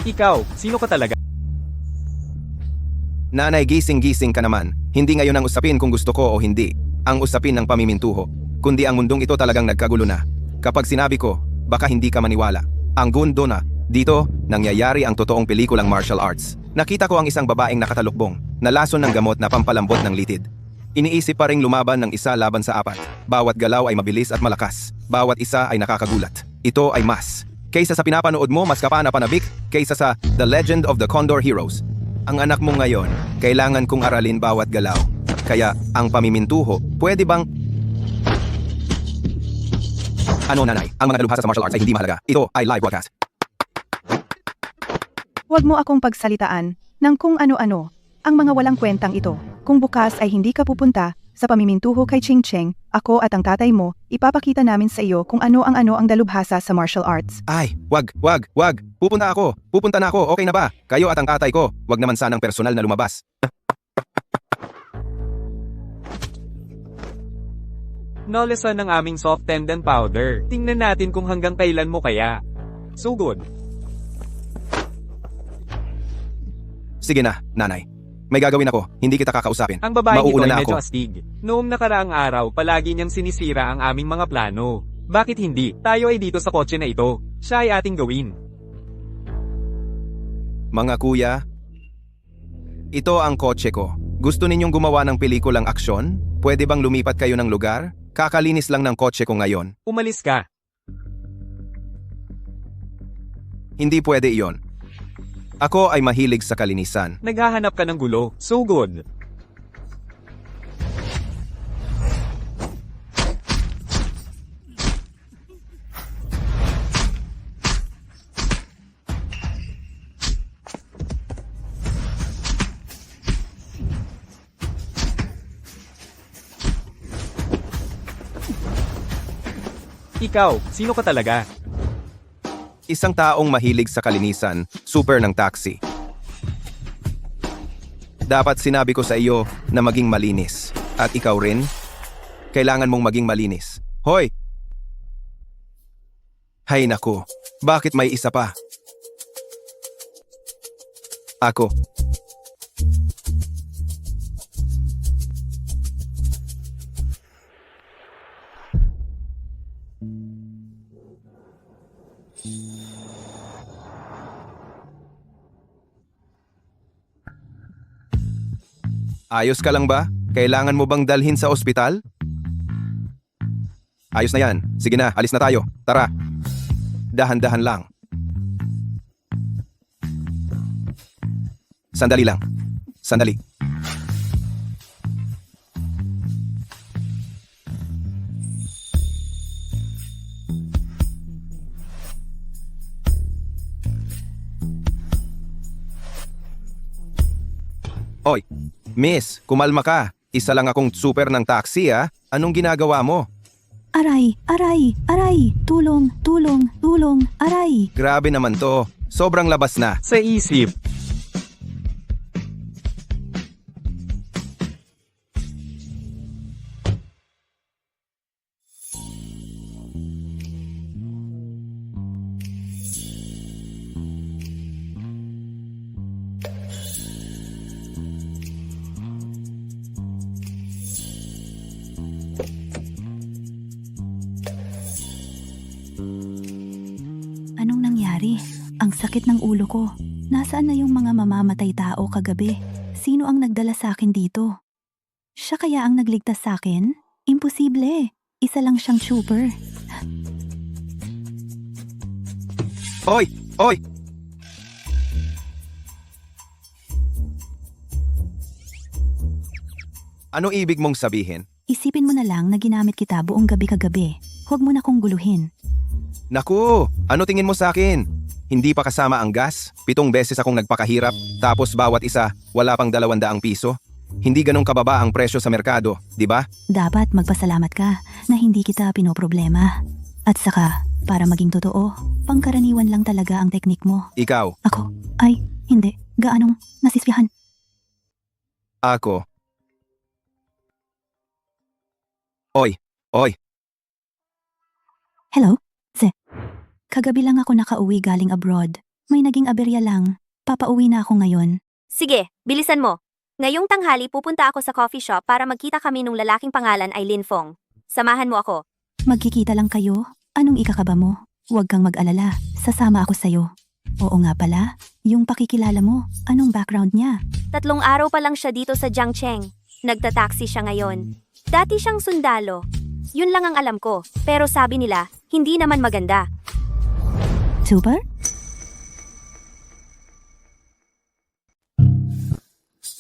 Ikaw, sino ka talaga? Nanay, gising-gising ka naman. Hindi ngayon ang usapin kung gusto ko o hindi. Ang usapin ng pamimintuho. Kundi ang mundong ito talagang nagkagulo na. Kapag sinabi ko, baka hindi ka maniwala. Ang gundo na, dito, nangyayari ang totoong pelikulang martial arts. Nakita ko ang isang babaeng nakatalukbong, nalason ng gamot na pampalambot ng litid. Iniisip pa ring lumaban ng isa laban sa apat. Bawat galaw ay mabilis at malakas. Bawat isa ay nakakagulat. Ito ay mas. Kaysa sa pinapanood mo, mas kapana-panabik, kaysa sa The Legend of the Condor Heroes. Ang anak mo ngayon, kailangan kong aralin bawat galaw. Kaya, ang pamimintuho, pwede bang... Ano nanay, ang mga dalubhasa sa martial arts ay hindi mahalaga. Ito ay live broadcast. Huwag mo akong pagsalitaan ng kung ano-ano, ang mga walang kwentang ito. Kung bukas ay hindi ka pupunta sa pamimintuho kay Ching Cheng, ako at ang tatay mo, ipapakita namin sa iyo kung ano ang dalubhasa sa martial arts. Ay, wag. Pupunta na ako, okay na ba? Kayo at ang tatay ko, wag naman sanang personal na lumabas. Nalesan ng aming soft tendon powder. Tingnan natin kung hanggang kailan mo kaya. Sugod. Sige na, nanay. May gagawin ako, hindi kita kakausapin. Ang babaeng ito Mauuna ay na medyo ako. astig. Noong nakaraang araw, palagi niyang sinisira ang aming mga plano. Bakit hindi? Tayo ay dito sa kotse na ito. Siya ay ating gawin. Mga kuya, ito ang kotse ko. Gusto ninyong gumawa ng pelikulang aksyon? Pwede bang lumipat kayo ng lugar? Kakalinis lang ng kotse ko ngayon. Umalis ka. Hindi pwede iyon. Ako ay mahilig sa kalinisan. Naghahanap ka ng gulo. Sugod. Ikaw, sino ka talaga? Isang taong mahilig sa kalinisan, super ng taxi. Dapat sinabi ko sa iyo na maging malinis. At ikaw rin, kailangan mong maging malinis. Hoy! Hay naku, bakit may isa pa? Ako. Ayos ka lang ba? Kailangan mo bang dalhin sa ospital? Ayos na yan. Sige na, alis na tayo. Tara. Dahan-dahan lang. Sandali lang. Sandali. Oy, miss, kumalma ka. Isa lang akong super ng taxi ah. Anong ginagawa mo? Aray, aray, aray, tulong, tulong, tulong, aray. Grabe naman to. Sobrang labas na. Sa isip. Anong nangyari? Ang sakit ng ulo ko. Nasaan na yung mga mamamatay tao kagabi? Sino ang nagdala sa akin dito? Siya kaya ang nagligtas sa akin? Imposible. Isa lang siyang trooper. Oy! Oy! Ano ibig mong sabihin? Isipin mo na lang na ginamit kita buong gabi kagabi. Huwag mo na kong guluhin. Naku! Ano tingin mo sa akin? Hindi pa kasama ang gas? 7 beses akong nagpakahirap, tapos bawat isa, wala pang 200 piso? Hindi ganong kababa ang presyo sa merkado, di ba? Dapat magpasalamat ka na hindi kita pinoproblema. At saka, para maging totoo, pangkaraniwan lang talaga ang teknik mo. Ikaw, Ako, ay, hindi. Gaanong nasisyahan. ako. Oy! Oy! Hello? Kagabi lang ako nakauwi galing abroad. May naging aberya lang. Papauwi na ako ngayon. Sige, bilisan mo. Ngayong tanghali pupunta ako sa coffee shop para magkita kami nung lalaking pangalan ay Lin Fong. Samahan mo ako. Magkikita lang kayo? Anong ikakaba mo? Huwag kang mag-alala. Sasama ako sa'yo. Oo nga pala. Yung pakikilala mo, anong background niya? 3 araw pa lang siya dito sa Jiangcheng. Nagtataksi siya ngayon. Dati siyang sundalo. Yun lang ang alam ko. Pero sabi nila, hindi naman maganda. Super?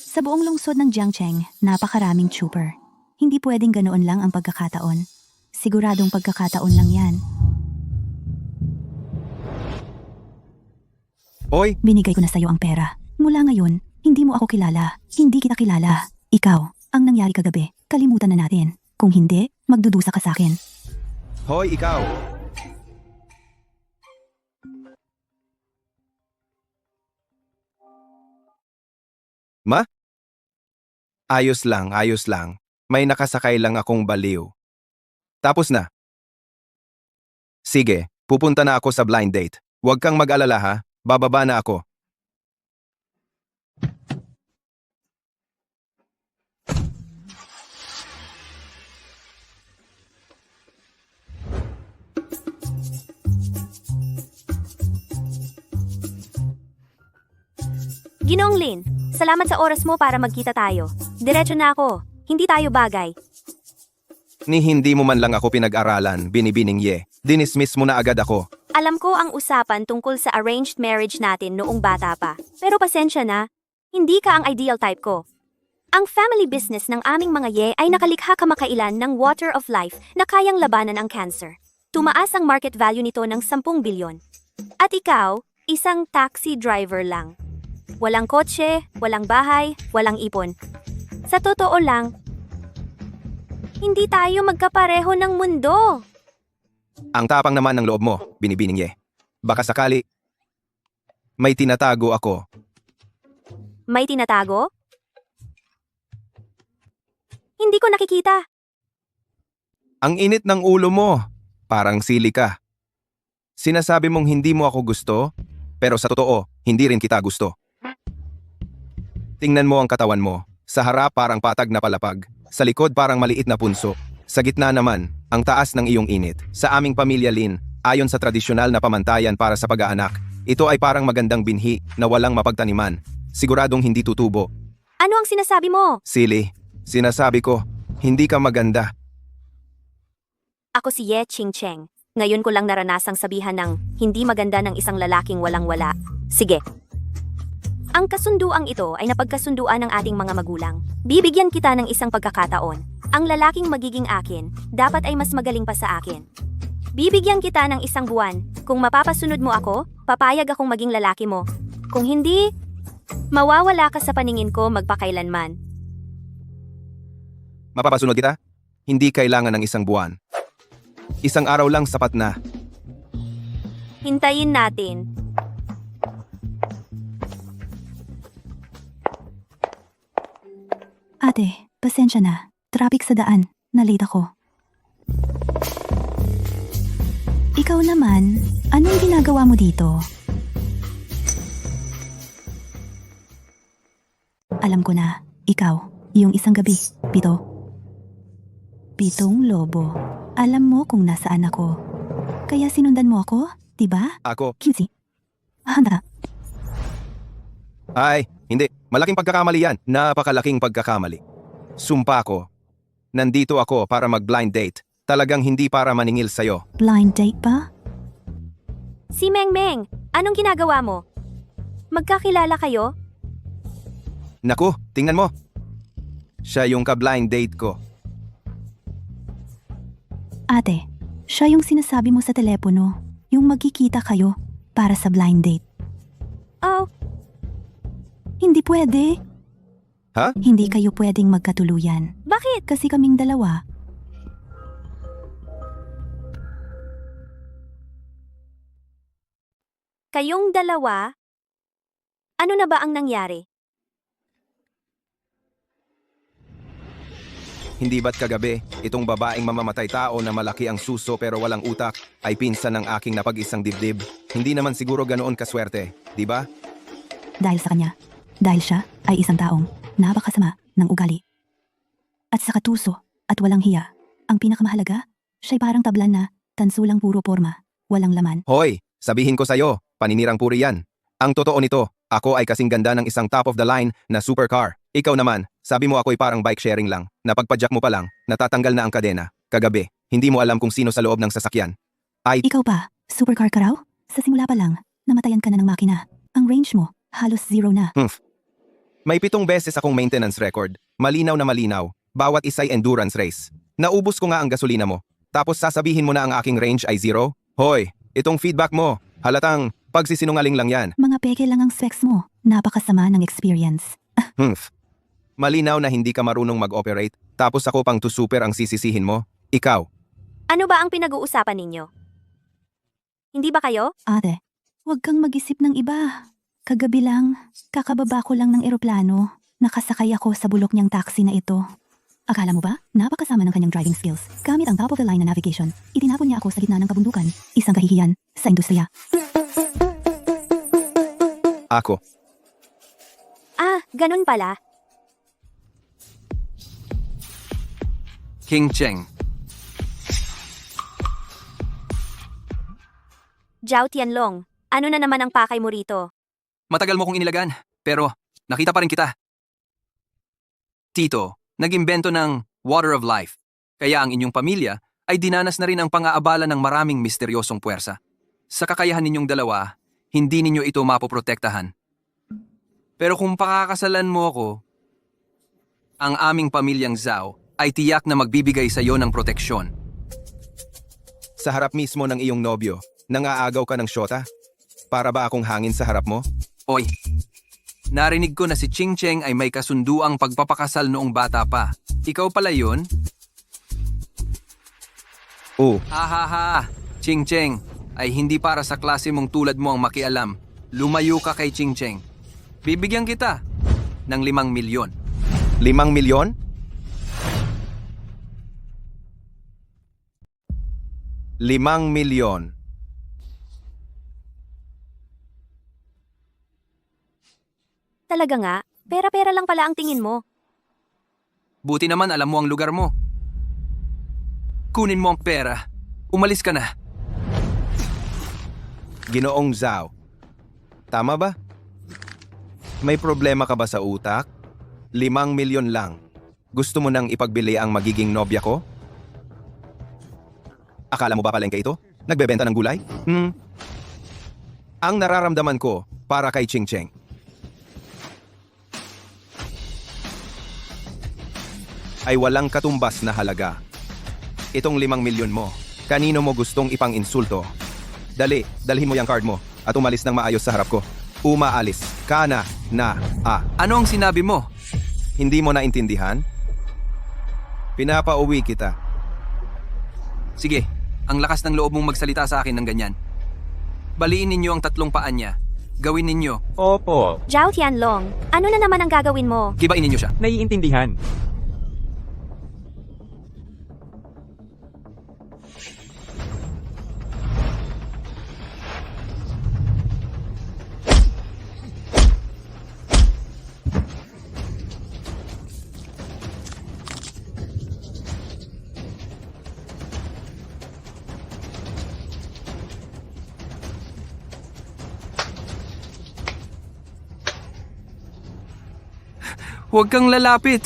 Sa buong lungsod ng Jiangcheng, napakaraming trooper. Hindi pwedeng ganoon lang ang pagkakataon. Siguradong pagkakataon lang yan. Oy, Binigay ko na sa'yo ang pera. Mula ngayon, hindi mo ako kilala. Hindi kita kilala. Ikaw, ang nangyari kagabi, kalimutan na natin. Kung hindi, magdudusa ka sa akin. hoy ikaw. Ma? Ayos lang, ayos lang. May nakasakay lang akong baliw. Tapos na. Sige, pupunta na ako sa blind date. Huwag kang mag-alala ha, bababa na ako. Ginoong Lin, salamat sa oras mo para magkita tayo. Diretso na ako. Hindi tayo bagay. Ni hindi mo man lang ako pinag-aralan, binibining ye. Dinismiss mo na agad ako. Alam ko ang usapan tungkol sa arranged marriage natin noong bata pa. Pero pasensya na, hindi ka ang ideal type ko. Ang family business ng aming mga ye ay nakalikha kamakailan ng water of life na kayang labanan ang cancer. Tumaas ang market value nito ng 10 bilyon. At ikaw, isang taxi driver lang. Walang kotse, walang bahay, walang ipon. Sa totoo lang, hindi tayo magkapareho ng mundo. Ang tapang naman ng loob mo, binibining ye. Baka sakali, may tinatago ako. May tinatago? Hindi ko nakikita. Ang init ng ulo mo, parang sili ka. Sinasabi mong hindi mo ako gusto, pero sa totoo, hindi rin kita gusto. Tingnan mo ang katawan mo. Sa harap parang patag na palapag. Sa likod parang maliit na punso. Sa gitna naman, ang taas ng iyong init. Sa aming pamilya Lin, ayon sa tradisyonal na pamantayan para sa pag-aanak, ito ay parang magandang binhi na walang mapagtaniman. Siguradong hindi tutubo. Ano ang sinasabi mo? Silly, sinasabi ko, hindi ka maganda. Ako si Ye Ching-cheng. Ngayon ko lang naranasang sabihan ng hindi maganda ng isang lalaking walang-wala. Sige. Ang kasunduang ito ay napagkasunduan ng ating mga magulang. Bibigyan kita ng isang pagkakataon. Ang lalaking magiging akin, dapat ay mas magaling pa sa akin. Bibigyan kita ng 1 buwan. Kung mapapasunod mo ako, papayag akong maging lalaki mo. Kung hindi, mawawala ka sa paningin ko magpakailanman. Mapapasunod kita? Hindi kailangan ng 1 buwan. 1 araw lang sapat na. Hintayin natin. Ate, pasensya na. Traffic sa daan. Na-late ako. Ikaw naman, anong ginagawa mo dito? Alam ko na, ikaw, yung isang gabi, 7 lobo. Alam mo kung nasaan ako. Kaya sinundan mo ako, diba? Ako, Cutie. Handa. ay, hindi. Malaking pagkakamali yan. Napakalaking pagkakamali. Sumpa ko. Nandito ako para mag-blind date. Talagang hindi para maningil sa'yo. Blind date pa? Si Meng Meng, anong ginagawa mo? Magkakilala kayo? Naku, tingnan mo. Siya yung ka-blind date ko. Ate, siya yung sinasabi mo sa telepono. Yung magkikita kayo para sa blind date. Oh, Hindi pwede. Ha? Hindi kayo pwedeng magkatuluyan. bakit? Kasi kaming dalawa. Kayong dalawa? Ano na ba ang nangyari? Hindi ba't kagabi, itong babaeng mamamatay tao na malaki ang suso pero walang utak ay pinsan ng aking napag-isang dibdib? Hindi naman siguro ganoon kaswerte, di ba? Dahil sa kanya. Dahil siya ay isang taong napakasama ng ugali. At sa katuso at walang hiya. Ang pinakamahalaga, siya'y parang tablan na tansulang puro porma, walang laman. Hoy, sabihin ko sa'yo, paninirang puri yan. Ang totoo nito, ako ay kasing ganda ng isang top-of-the-line na supercar. Ikaw naman, sabi mo ako'y parang bike sharing lang. Napagpadyak mo pa lang, natatanggal na ang kadena. Kagabi, hindi mo alam kung sino sa loob ng sasakyan. Ikaw pa, supercar ka raw? Sa simula pa lang, namatayan ka na ng makina. Ang range mo, halos zero na. May 7 beses akong maintenance record. Malinaw na malinaw. Bawat isa'y endurance race. Naubos ko nga ang gasolina mo. Tapos sasabihin mo na ang aking range ay zero? Hoy, itong feedback mo, halatang pagsisinungaling lang yan. Mga peke lang ang specs mo, napakasama ng experience. Malinaw na hindi ka marunong mag-operate, tapos ako pang to super ang sisisihin mo? Ikaw. Ano ba ang pinag-uusapan ninyo? Hindi ba kayo? Ate, huwag kang mag-isip ng iba. Kagabi lang, kakababa ko lang ng eroplano. Nakasakay ako sa bulok niyang taxi na ito. Akala mo ba? Napakasama ng kanyang driving skills. Gamit ang top-of-the-line na navigation, itinapon niya ako sa gitna ng kabundukan. Isang kahihiyan sa industriya. Ako. Ganun pala. King Cheng. Zhao Tianlong, ano na naman ang pakay mo rito? Matagal mo kong inilagan, pero nakita pa rin kita. Tito, nag-imbento ng Water of Life. Kaya ang inyong pamilya ay dinanas na rin ang pang-aabala ng maraming misteryosong puwersa. Sa kakayahan ninyong dalawa, hindi ninyo ito mapoprotektahan. Pero kung pakakasalan mo ako, ang aming pamilyang Zhao ay tiyak na magbibigay sa iyo ng proteksyon. Sa harap mismo ng iyong nobyo, nangaagaw ka ng syota? Para ba akong hangin sa harap mo? Oy, narinig ko na si Ching Cheng ay may kasunduang pagpapakasal noong bata pa. Ikaw pala yun? Oo. Ha! Ching Cheng ay hindi para sa klase mong tulad mo ang makialam. Lumayo ka kay Ching Cheng. Bibigyan kita ng 5 milyon. 5 milyon? Limang milyon. Talaga nga, pera-pera lang pala ang tingin mo. Buti naman alam mo ang lugar mo. Kunin mo ang pera. Umalis ka na. Ginoong Zhao. Tama ba? May problema ka ba sa utak? 5 milyon lang. Gusto mo nang ipagbili ang magiging nobya ko? Akala mo ba palengke ito? Nagbebenta ng gulay? Ang nararamdaman ko para kay Ching Cheng. Ay walang katumbas na halaga. Itong 5 milyon mo, kanino mo gustong ipang-insulto? Dali, dalhin mo yung card mo at umalis ng maayos sa harap ko. Umaalis ka na. Ano ang sinabi mo? Hindi mo naintindihan? Pinapauwi kita. Sige, ang lakas ng loob mong magsalita sa akin ng ganyan. Baliin ninyo ang 3 paa niya. Gawin ninyo. Opo, Zhao Tianlong, ano na naman ang gagawin mo? Gibain ninyo siya. naiintindihan. Huwag kang lalapit.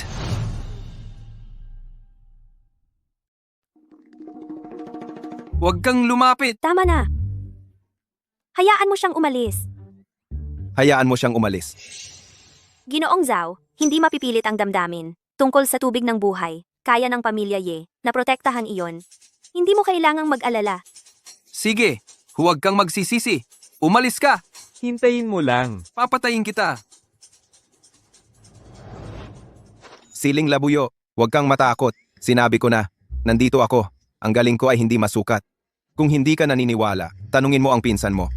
Huwag kang lumapit. Tama na. Hayaan mo siyang umalis. Hayaan mo siyang umalis. Ginoong Zhao, hindi mapipilit ang damdamin. Tungkol sa tubig ng buhay, kaya ng pamilya Ye, na protektahan iyon. Hindi mo kailangang mag-alala. Sige, huwag kang magsisisi. Umalis ka. Hintayin mo lang. Papatayin kita. Siling Labuyo, huwag kang matakot. Sinabi ko na, nandito ako. Ang galing ko ay hindi masukat. Kung hindi ka naniniwala, tanungin mo ang pinsan mo.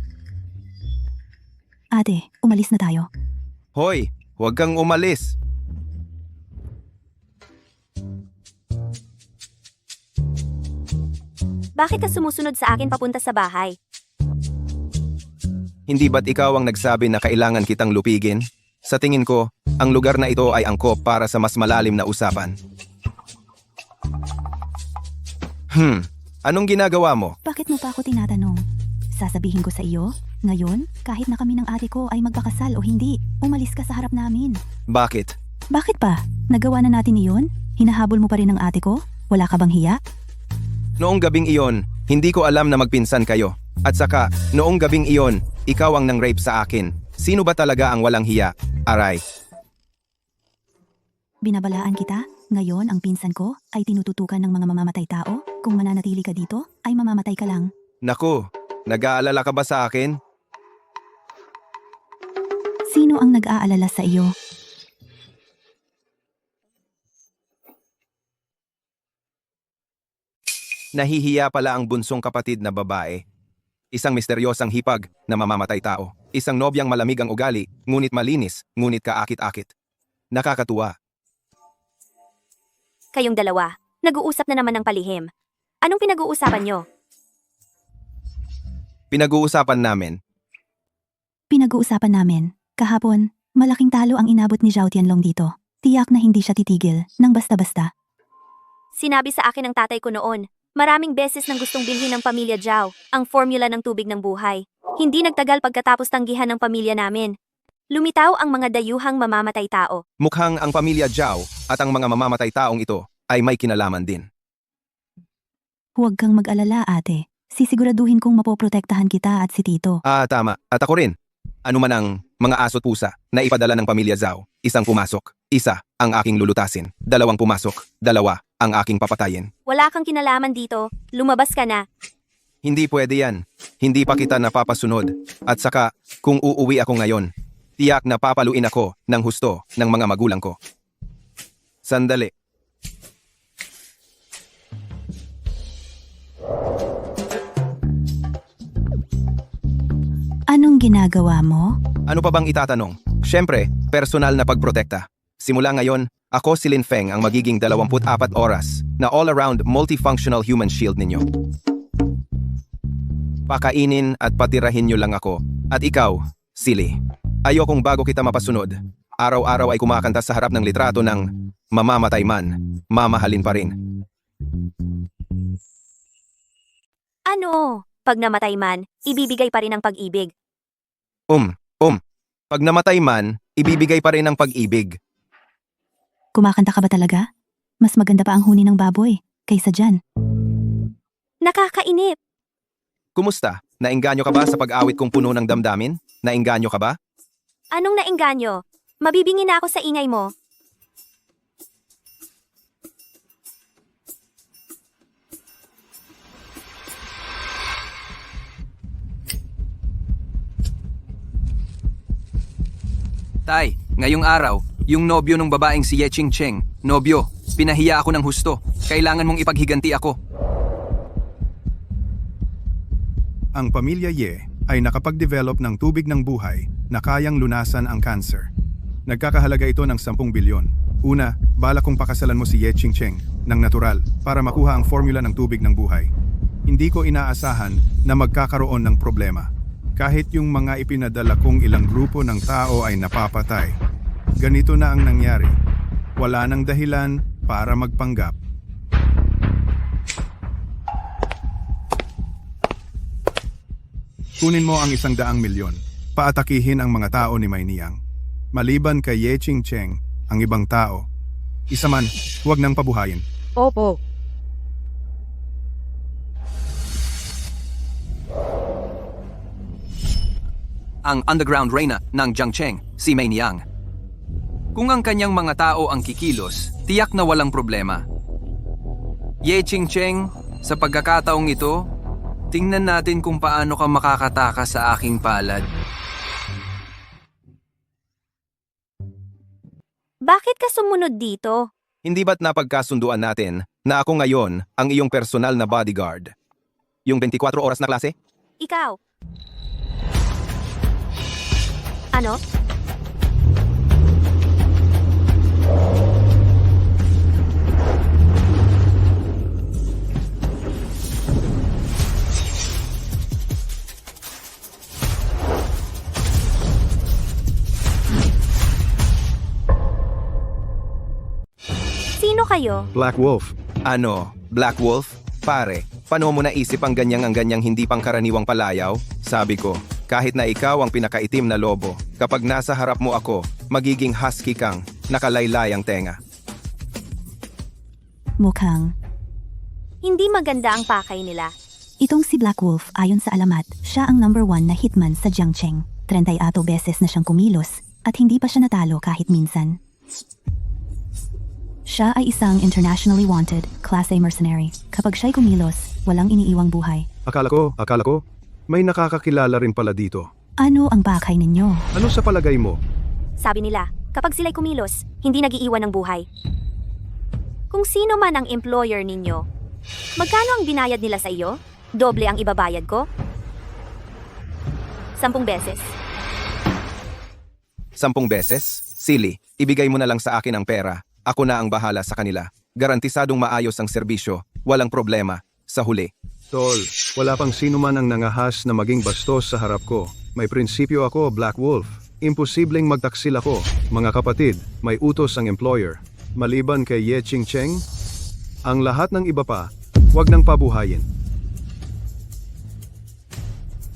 Ate, umalis na tayo. Hoy, huwag kang umalis. Bakit ka sumusunod sa akin papunta sa bahay? Hindi ba't ikaw ang nagsabi na kailangan kitang lupigin? Sa tingin ko, ang lugar na ito ay angkop para sa mas malalim na usapan. Anong ginagawa mo? Bakit mo pa ako tinatanong? Sasabihin ko sa iyo, ngayon, kahit na kami ng ate ko ay magpakasal o hindi, umalis ka sa harap namin. Bakit? Bakit pa? Nagawa na natin iyon? Hinahabol mo pa rin ang ate ko? Wala ka bang hiya? Noong gabing iyon, hindi ko alam na magpinsan kayo. At saka, noong gabing iyon, ikaw ang nang-rape sa akin. Sino ba talaga ang walang hiya? Aray. Binabalaan kita? Ngayon, ang pinsan ko ay tinututukan ng mga mamamatay tao? Kung mananatili ka dito, ay mamamatay ka lang. Naku, nag-aalala ka ba sa akin? Sino ang nag-aalala sa iyo? Nahihiya pala ang bunsong kapatid na babae. Isang misteryosang hipag na mamamatay tao. Isang nobyang malamig ang ugali, ngunit malinis, ngunit kaakit-akit. Nakakatuwa. Kayong dalawa, nag-uusap na naman ng palihim. Anong pinag-uusapan nyo? Pinag-uusapan namin. Pinag-uusapan namin. Kahapon, malaking talo ang inabot ni Zhao Tianlong dito. Tiyak na hindi siya titigil nang basta-basta. Sinabi sa akin ng tatay ko noon, maraming beses nang gustong bilhin ng pamilya Zhao ang formula ng tubig ng buhay. Hindi nagtagal pagkatapos tanggihan ng pamilya namin. Lumitaw ang mga dayuhang mamamatay tao. Mukhang ang pamilya Zhao at ang mga mamamatay taong ito ay may kinalaman din. Huwag kang mag-alala, ate. Sisiguraduhin kong mapoprotektahan kita at si Tito. Tama. At ako rin. Ano man ang mga aso't pusa na ipadala ng pamilya Zhao, isang pumasok. Isa ang aking lulutasin. Dalawang pumasok. Dalawa ang aking papatayin. Wala kang kinalaman dito, lumabas ka na. Hindi pwede yan. Hindi pa kita napapasunod. At saka, kung uuwi ako ngayon, tiyak na papaluin ako ng husto ng mga magulang ko. Sandali. Anong ginagawa mo? Ano pa bang itatanong? Siyempre, personal na pagprotekta. Simula ngayon, ako si Lin Feng ang magiging 24 oras na all-around multifunctional human shield ninyo. Pakainin at patirahin nyo lang ako. At ikaw, Silly. Ayokong bago kita mapasunod. Araw-araw ay kumakanta sa harap ng litrato ng mamamatay man, mamahalin pa rin. Ano? Pag namatay man, ibibigay pa rin ang pag-ibig. Pag namatay man, ibibigay pa rin ang pag-ibig. Kumakanta ka ba talaga? Mas maganda pa ang huni ng baboy kaysa dyan. Nakakainip. Kumusta? Naengganyo ka ba sa pag-awit kong puno ng damdamin? Naengganyo ka ba? Anong naengganyo? Mabibingi na ako sa ingay mo. Tay, ngayong araw, yung nobyo ng babaeng si Ye Ching Cheng, nobyo, pinahiya ako ng husto. Kailangan mong ipaghiganti ako. Ang pamilya Ye ay nakapag-develop ng tubig ng buhay na kayang lunasan ang cancer. Nagkakahalaga ito ng 10 bilyon. Una, balak kong pakasalan mo si Ye Ching Cheng ng natural para makuha ang formula ng tubig ng buhay. Hindi ko inaasahan na magkakaroon ng problema. Kahit yung mga ipinadala kong ilang grupo ng tao ay napapatay. Ganito na ang nangyari. Wala nang dahilan para magpanggap. Kunin mo ang 100 milyon. Paatakihin ang mga tao ni Mai Niang. Maliban kay Ye Ching Cheng, ang ibang tao. Isa man, huwag nang pabuhayin. Opo. Ang underground reyna ng Jiangcheng, si Mai Niang. Kung ang kanyang mga tao ang kikilos, tiyak na walang problema. Ye Ching Cheng, sa pagkakataong ito, tingnan natin kung paano ka makakatakas sa aking palad. Bakit ka sumunod dito? Hindi ba't napagkasunduan natin na ako ngayon ang iyong personal na bodyguard? Yung 24 oras na klase? Ikaw. Ano? kayo? Black Wolf. Ano, Black Wolf? Pare, paano mo naisip ang ganyang hindi pangkaraniwang palayaw? Sabi ko, kahit na ikaw ang pinakaitim na lobo, kapag nasa harap mo ako, magiging husky kang, nakalaylay ang tenga. Mukhang, Hindi maganda ang pakay nila. itong si Black Wolf ayon sa alamat, siya ang number 1 na hitman sa Jiangcheng. 38 beses na siyang kumilos at hindi pa siya natalo kahit minsan. Siya ay isang internationally wanted, Class A mercenary. Kapag siya'y kumilos, walang iniiwang buhay. Akala ko, may nakakakilala rin pala dito. Ano ang bakay ninyo? Ano sa palagay mo? Sabi nila, kapag sila'y kumilos, hindi nagiiwan ng buhay. Kung sino man ang employer ninyo, magkano ang binayad nila sa iyo? Doble ang ibabayad ko? 10 beses. 10 beses? Silly, ibigay mo na lang sa akin ang pera. Ako na ang bahala sa kanila. Garantisadong maayos ang serbisyo. Walang problema. Sa huli. Tol, wala pang sino man ang nangahas na maging bastos sa harap ko. May prinsipyo ako, Black Wolf. Imposibleng magtaksil ako. Mga kapatid, may utos ang employer. Maliban kay Ye Ching-cheng, ang lahat ng iba pa, wag nang pabuhayin.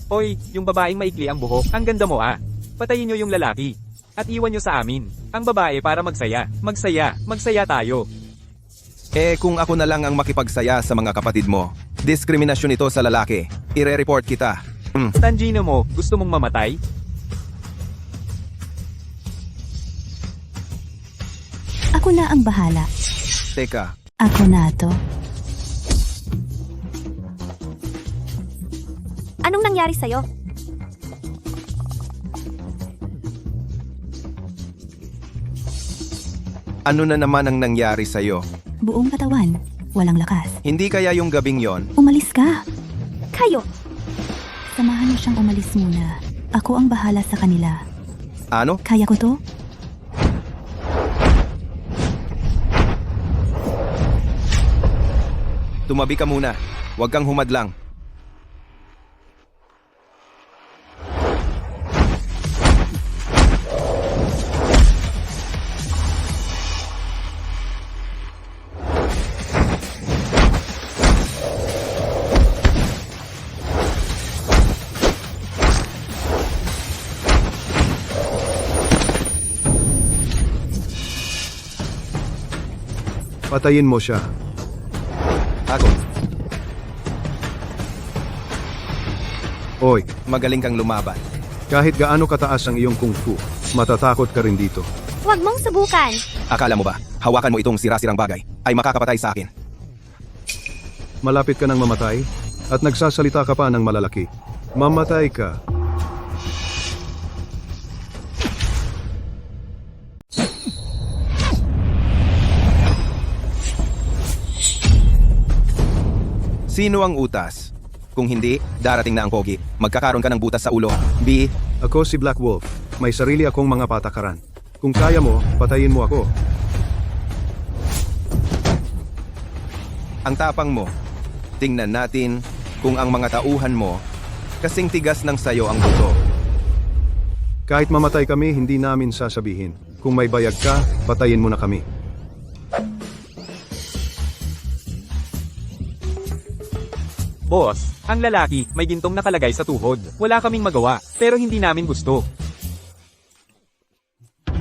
Oy, yung babaeng maikli ang buhok. Ang ganda mo ah. Patayin nyo yung lalaki. At iwan nyo sa amin. Ang babae para magsaya. Magsaya tayo. Kung ako na lang ang makipagsaya sa mga kapatid mo, diskriminasyon ito sa lalaki. Ire-report kita. Tanjino mo, gusto mong mamatay? Ako na ang bahala. Teka, Ako na to. Anong nangyari sa'yo? ano na naman ang nangyari sa'yo? Buong katawan, walang lakas. Hindi kaya yung gabing yon? Umalis ka. Kayo! Samahan mo siyang umalis muna. Ako ang bahala sa kanila. Ano? Kaya ko to? Tumabi ka muna. Huwag kang humadlang. Patayin mo siya. Ako, Oy, magaling kang lumaban. kahit gaano kataas ang iyong kung fu, matatakot ka rin dito. Huwag mong subukan! Akala mo ba, hawakan mo itong sira-sirang bagay, ay makakapatay sa akin? Malapit ka nang mamatay, at nagsasalita ka pa ng malalaki. Mamatay ka. Sino ang utas? Kung hindi, darating na ang pogi. Magkakaroon ka ng butas sa ulo. B, Ako si Black Wolf. May sarili akong mga patakaran. Kung kaya mo, patayin mo ako. ang tapang mo. Tingnan natin kung ang mga tauhan mo kasing tigas ng sayo ang buto. Kahit mamatay kami, hindi namin sasabihin. Kung may bayag ka, patayin mo na kami. Boss, ang lalaki, may gintong nakalagay sa tuhod. Wala kaming magawa, pero hindi namin gusto.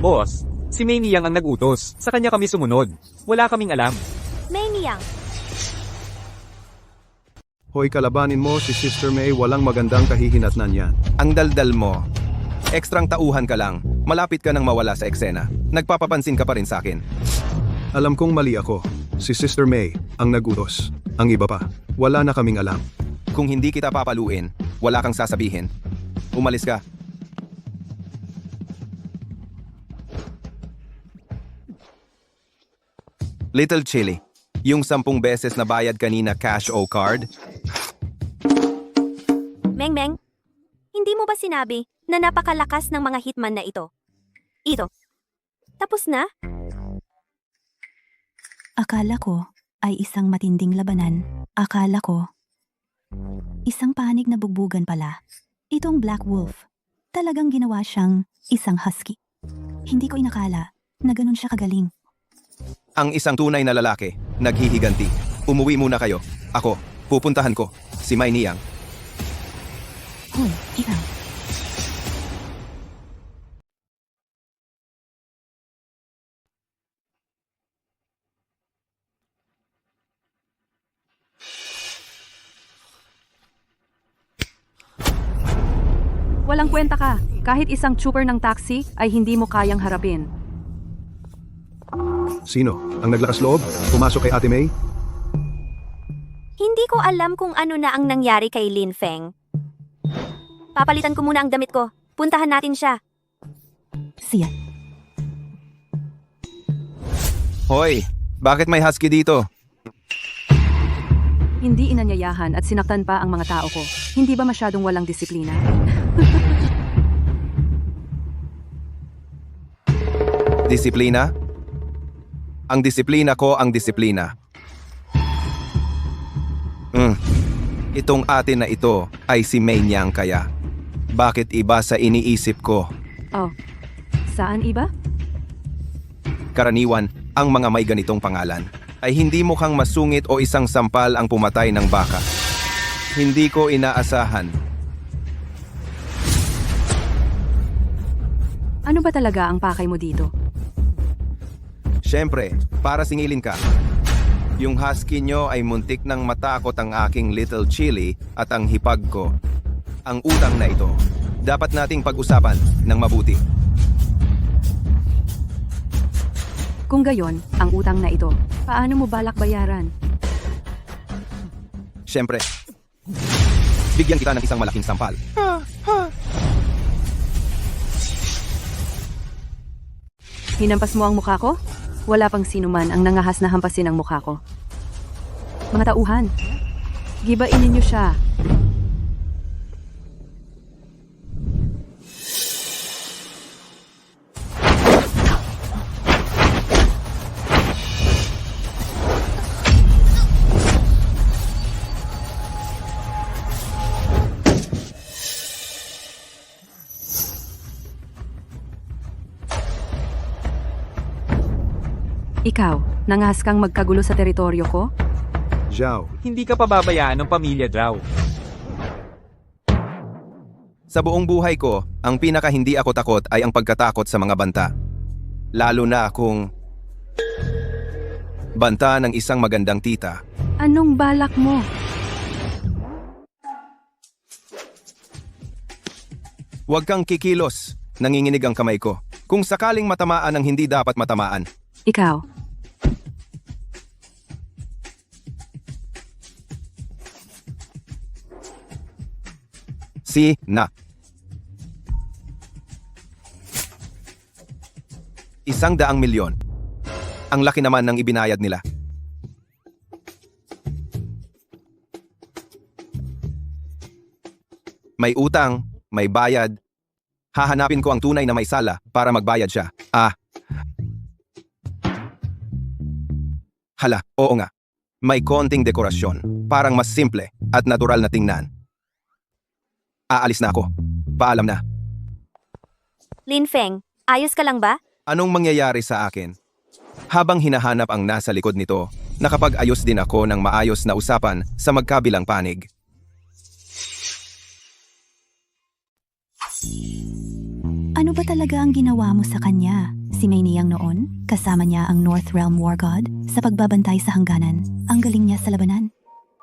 Boss, si May Niyang ang nag-utos. Sa kanya kami sumunod. Wala kaming alam. May niyang. Hoy, kalabanin mo si Sister May, walang magandang kahihinatnan yan. Ang daldal mo. Ekstrang tauhan ka lang. Malapit ka nang mawala sa eksena. Nagpapapansin ka pa rin sa akin. Alam kong mali ako. Si Sister May ang nagutos. Ang iba pa, wala na kaming alam. Kung hindi kita papaluin, wala kang sasabihin. Umalis ka. Little Chili, yung 10 beses na bayad kanina cash o card, Meng, hindi mo ba sinabi na napakalakas ng mga hitman na ito? Ito. Tapos na? Akala ko ay isang matinding labanan. Akala ko isang panig na bugbugan pala. Itong Black Wolf, talagang ginawa siyang isang husky. Hindi ko inakala na ganun siya kagaling. Ang isang tunay na lalaki, naghihiganti. Umuwi muna kayo. Ako, pupuntahan ko. Si Mai Niyang. Hoy, ikaw. Walang kwenta ka. Kahit isang chopper ng taxi ay hindi mo kayang harapin. Sino? Ang naglakas loob? Pumasok kay Ate May? Hindi ko alam kung ano na ang nangyari kay Lin Feng. Papalitan ko muna ang damit ko. Puntahan natin siya. Siya. Hoy, bakit may husky dito? Hindi inanyayahan at sinaktan pa ang mga tao ko. Hindi ba masyadong walang disiplina? Disiplina? Ang disiplina ko ang disiplina. Itong atin na ito ay si Mai Niyang kaya. Bakit iba sa iniisip ko? Oh, saan iba? Karaniwan, ang mga may ganitong pangalan ay hindi mukhang masungit o isang sampal ang pumatay ng baka. Hindi ko inaasahan. Ano ba talaga ang pakay mo dito? Siyempre, para singilin ka. Yung husky nyo ay muntik nang matakot ang aking little chili at ang hipag ko. Ang utang na ito, dapat nating pag-usapan ng mabuti. Kung gayon, ang utang na ito, paano mo balak bayaran? Siyempre, bigyan kita ng isang malaking sampal. Hinampas mo ang mukha ko? Wala pang sino man ang nangahas na hampasin ang mukha ko. Mga tauhan, gibainin niyo siya. Ikaw, nangahas kang magkagulo sa teritoryo ko? Zhao. Hindi ka pababayaan ng pamilya Drow. Sa buong buhay ko, ang pinaka hindi ako takot ay ang pagkatakot sa mga banta. Lalo na kung banta ng isang magandang tita. Anong balak mo? Huwag kang kikilos. Nanginginig ang kamay ko. Kung sakaling matamaan ang hindi dapat matamaan. Ikaw. Si na. $100,000,000. Ang laki naman ng ibinayad nila. May utang, may bayad. Hahanapin ko ang tunay na may sala para magbayad siya. Hala, oo nga. May konting dekorasyon. Parang mas simple at natural na tingnan. Aalis na ako. Paalam na. Lin Feng, ayos ka lang ba? Anong mangyayari sa akin? Habang hinahanap ang nasa likod nito, nakapag-ayos din ako ng maayos na usapan sa magkabilang panig. Ano ba talaga ang ginawa mo sa kanya? Si Mai Niyang noon, kasama niya ang North Realm War God sa pagbabantay sa hangganan. Ang galing niya sa labanan.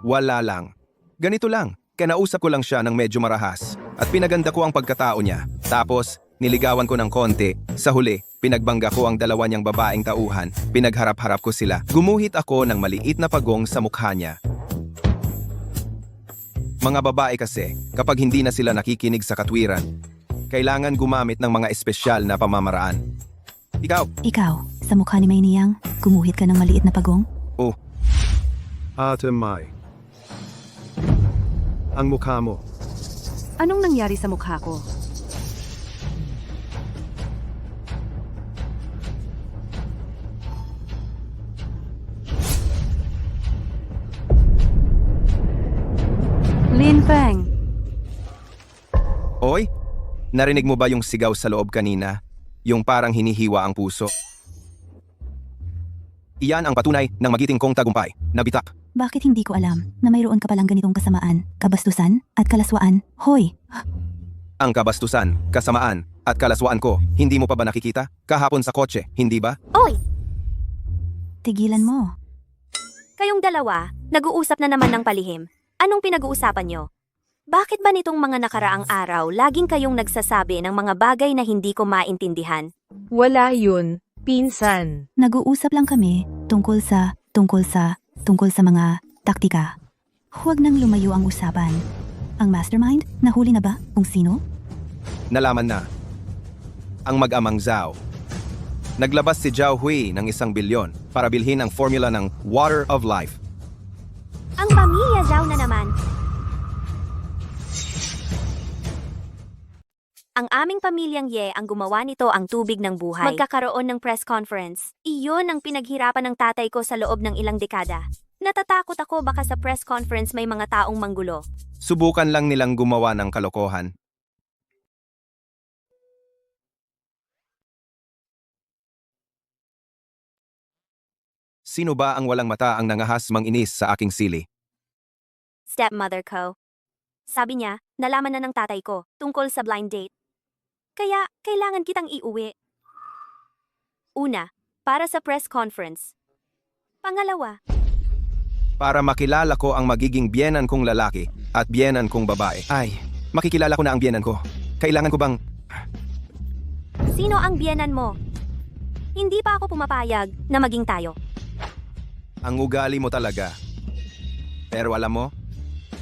Wala lang. Ganito lang. Kanausap ko lang siya ng medyo marahas at pinaganda ko ang pagkatao niya. Tapos, niligawan ko ng konti. Sa huli, pinagbangga ko ang dalawa niyang babaeng tauhan. Pinagharap-harap ko sila. Gumuhit ako ng maliit na pagong sa mukha niya. Mga babae kasi, kapag hindi na sila nakikinig sa katwiran, kailangan gumamit ng mga espesyal na pamamaraan. Ikaw, sa mukha ni Mai Niyang, gumuhit ka ng maliit na pagong? Oh, Ate Mai. Ang mukha mo. Anong nangyari sa mukha ko? Lin Feng, oy, narinig mo ba yung sigaw sa loob kanina? Yung parang hinihiwa ang puso? Iyan ang patunay ng magiting kong tagumpay. Nabitak. Bakit hindi ko alam na mayroon ka palang ganitong kasamaan, kabastusan, at kalaswaan? Hoy, Ang kabastusan, kasamaan, at kalaswaan ko, hindi mo pa ba nakikita? Kahapon sa kotse, hindi ba? Oy! tigilan mo. Kayong dalawa, nag-uusap na naman ng palihim. Anong pinag-uusapan nyo? Bakit ba nitong mga nakaraang araw laging kayong nagsasabi ng mga bagay na hindi ko maintindihan? Wala yun, pinsan. Nag-uusap lang kami tungkol sa mga taktika. Huwag nang lumayo ang usapan. Ang mastermind, nahuli na ba kung sino? Nalaman na. Ang mag-amang Zhao. Naglabas si Zhao Hui ng 1 bilyon para bilhin ang formula ng Water of Life. Ang pamilya Zhao na naman. Ang aming pamilyang Ye ang gumawa nito ang tubig ng buhay. Magkakaroon ng press conference. Iyon ang pinaghirapan ng tatay ko sa loob ng ilang dekada. Natatakot ako baka sa press conference may mga taong manggulo. Subukan lang nilang gumawa ng kalokohan. Sino ba ang walang mata ang nangahas manginis sa aking sili? Stepmother ko. Sabi niya, nalaman na ng tatay ko tungkol sa blind date. Kaya, kailangan kitang iuwi. Una, para sa press conference. Pangalawa, Para makilala ko ang magiging biyenan kong lalaki at biyenan kong babae. Ay, makikilala ko na ang biyenan ko. Kailangan ko bang... sino ang biyenan mo? Hindi pa ako pumapayag na maging tayo. Ang ugali mo talaga. Pero alam mo,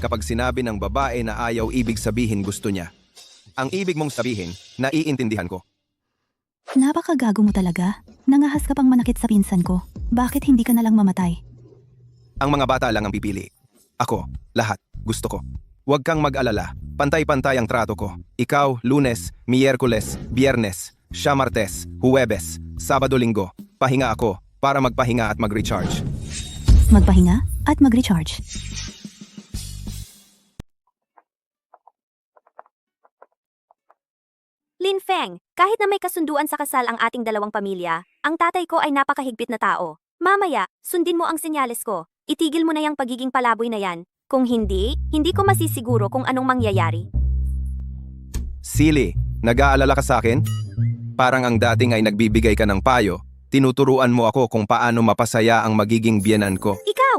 kapag sinabi ng babae na ayaw, ibig sabihin gusto niya. Ang ibig mong sabihin, naiintindihan ko. Napakagago mo talaga. Nangahas ka pang manakit sa pinsan ko. Bakit hindi ka na lang mamatay? Ang mga bata lang ang pipili. Ako, lahat, gusto ko. Huwag kang mag-alala. Pantay-pantay ang trato ko. Ikaw, Lunes, Miyerkules, Biyernes, siya Martes, Huwebes, Sabado, Linggo. Pahinga ako para magpahinga at mag-recharge. Magpahinga at mag-recharge. Lin Feng, kahit na may kasunduan sa kasal ang ating dalawang pamilya, ang tatay ko ay napakahigpit na tao. Mamaya, sundin mo ang senyales ko. Itigil mo na yung pagiging palaboy na yan. Kung hindi, hindi ko masisiguro kung anong mangyayari. Silly, nag-aalala ka sa akin? Parang ang dating ay nagbibigay ka ng payo. Tinuturuan mo ako kung paano mapasaya ang magiging biyenan ko. Ikaw!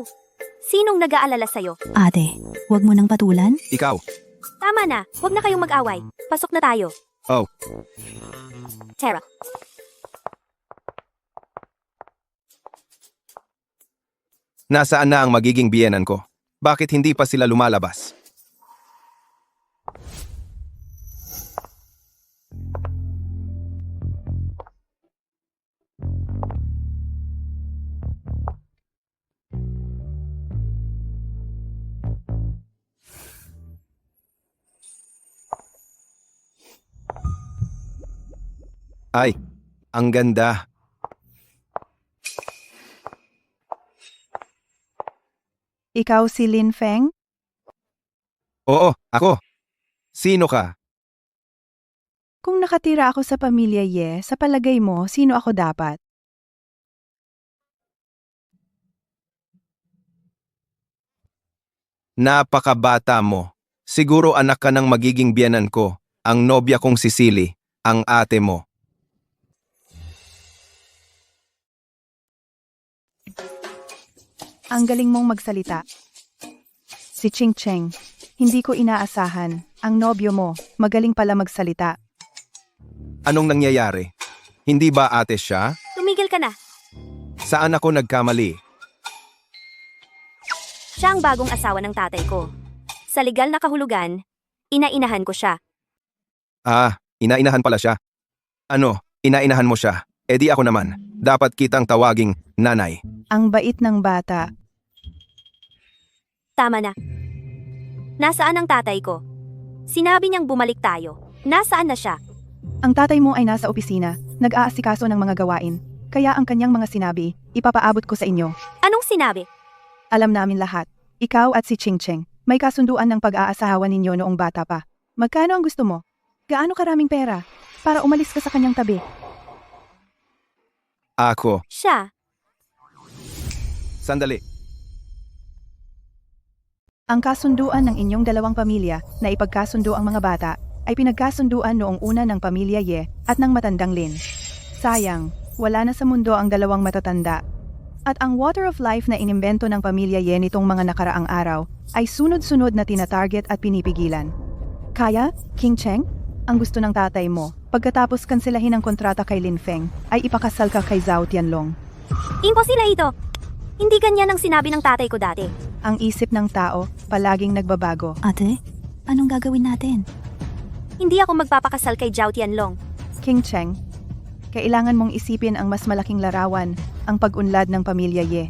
Sinong nag-aalala sa'yo? Ate, huwag mo nang patulan. Ikaw. Tama na, huwag na kayong mag-away. Pasok na tayo. Oh, Tara. nasaan na ang magiging biyenan ko? Bakit hindi pa sila lumalabas? Ay, ang ganda. Ikaw si Lin Feng? Oo, ako. Sino ka? Kung nakatira ako sa pamilya Ye, sa palagay mo, sino ako dapat? Napakabata mo. Siguro anak ka ng magiging biyenan ko, ang nobya kong si Silly, ang ate mo. Ang galing mong magsalita. Si Ching Cheng, hindi ko inaasahan. Ang nobyo mo, magaling pala magsalita. Anong nangyayari? Hindi ba ate siya? Tumigil ka na. Saan ako nagkamali? Siya ang bagong asawa ng tatay ko. Sa legal na kahulugan, inainahan ko siya. Ah, inainahan pala siya. Ano, inainahan mo siya? E di ako naman. Dapat kitang tawaging nanay. Ang bait ng bata. Tama na. Nasaan ang tatay ko? Sinabi niyang bumalik tayo. Nasaan na siya? Ang tatay mo ay nasa opisina, nag-aasikaso ng mga gawain. Kaya ang kanyang mga sinabi, ipapaabot ko sa inyo. Anong sinabi? Alam namin lahat. Ikaw at si Ching Cheng, may kasunduan ng pag-aasawa ninyo noong bata pa. Magkano ang gusto mo? Gaano karaming pera? Para umalis ka sa kanyang tabi. Ako, Siya. Sandali. Ang kasunduan ng inyong dalawang pamilya na ipagkasundo ang mga bata ay pinagkasunduan noong una ng pamilya Ye at ng matandang Lin. Sayang, wala na sa mundo ang dalawang matatanda. At ang Water of Life na inimbento ng pamilya Ye nitong mga nakaraang araw ay sunod-sunod na tinatarget at pinipigilan. Kaya, King Cheng, ang gusto ng tatay mo, pagkatapos kanselahin ang kontrata kay Lin Feng, ay ipakasal ka kay Zhao Tianlong. Imposible ito. Hindi ganyan ang sinabi ng tatay ko dati. Ang isip ng tao, palaging nagbabago. Ate, anong gagawin natin? Hindi ako magpapakasal kay Zhao Tianlong. King Cheng, kailangan mong isipin ang mas malaking larawan, ang pag-unlad ng pamilya Ye.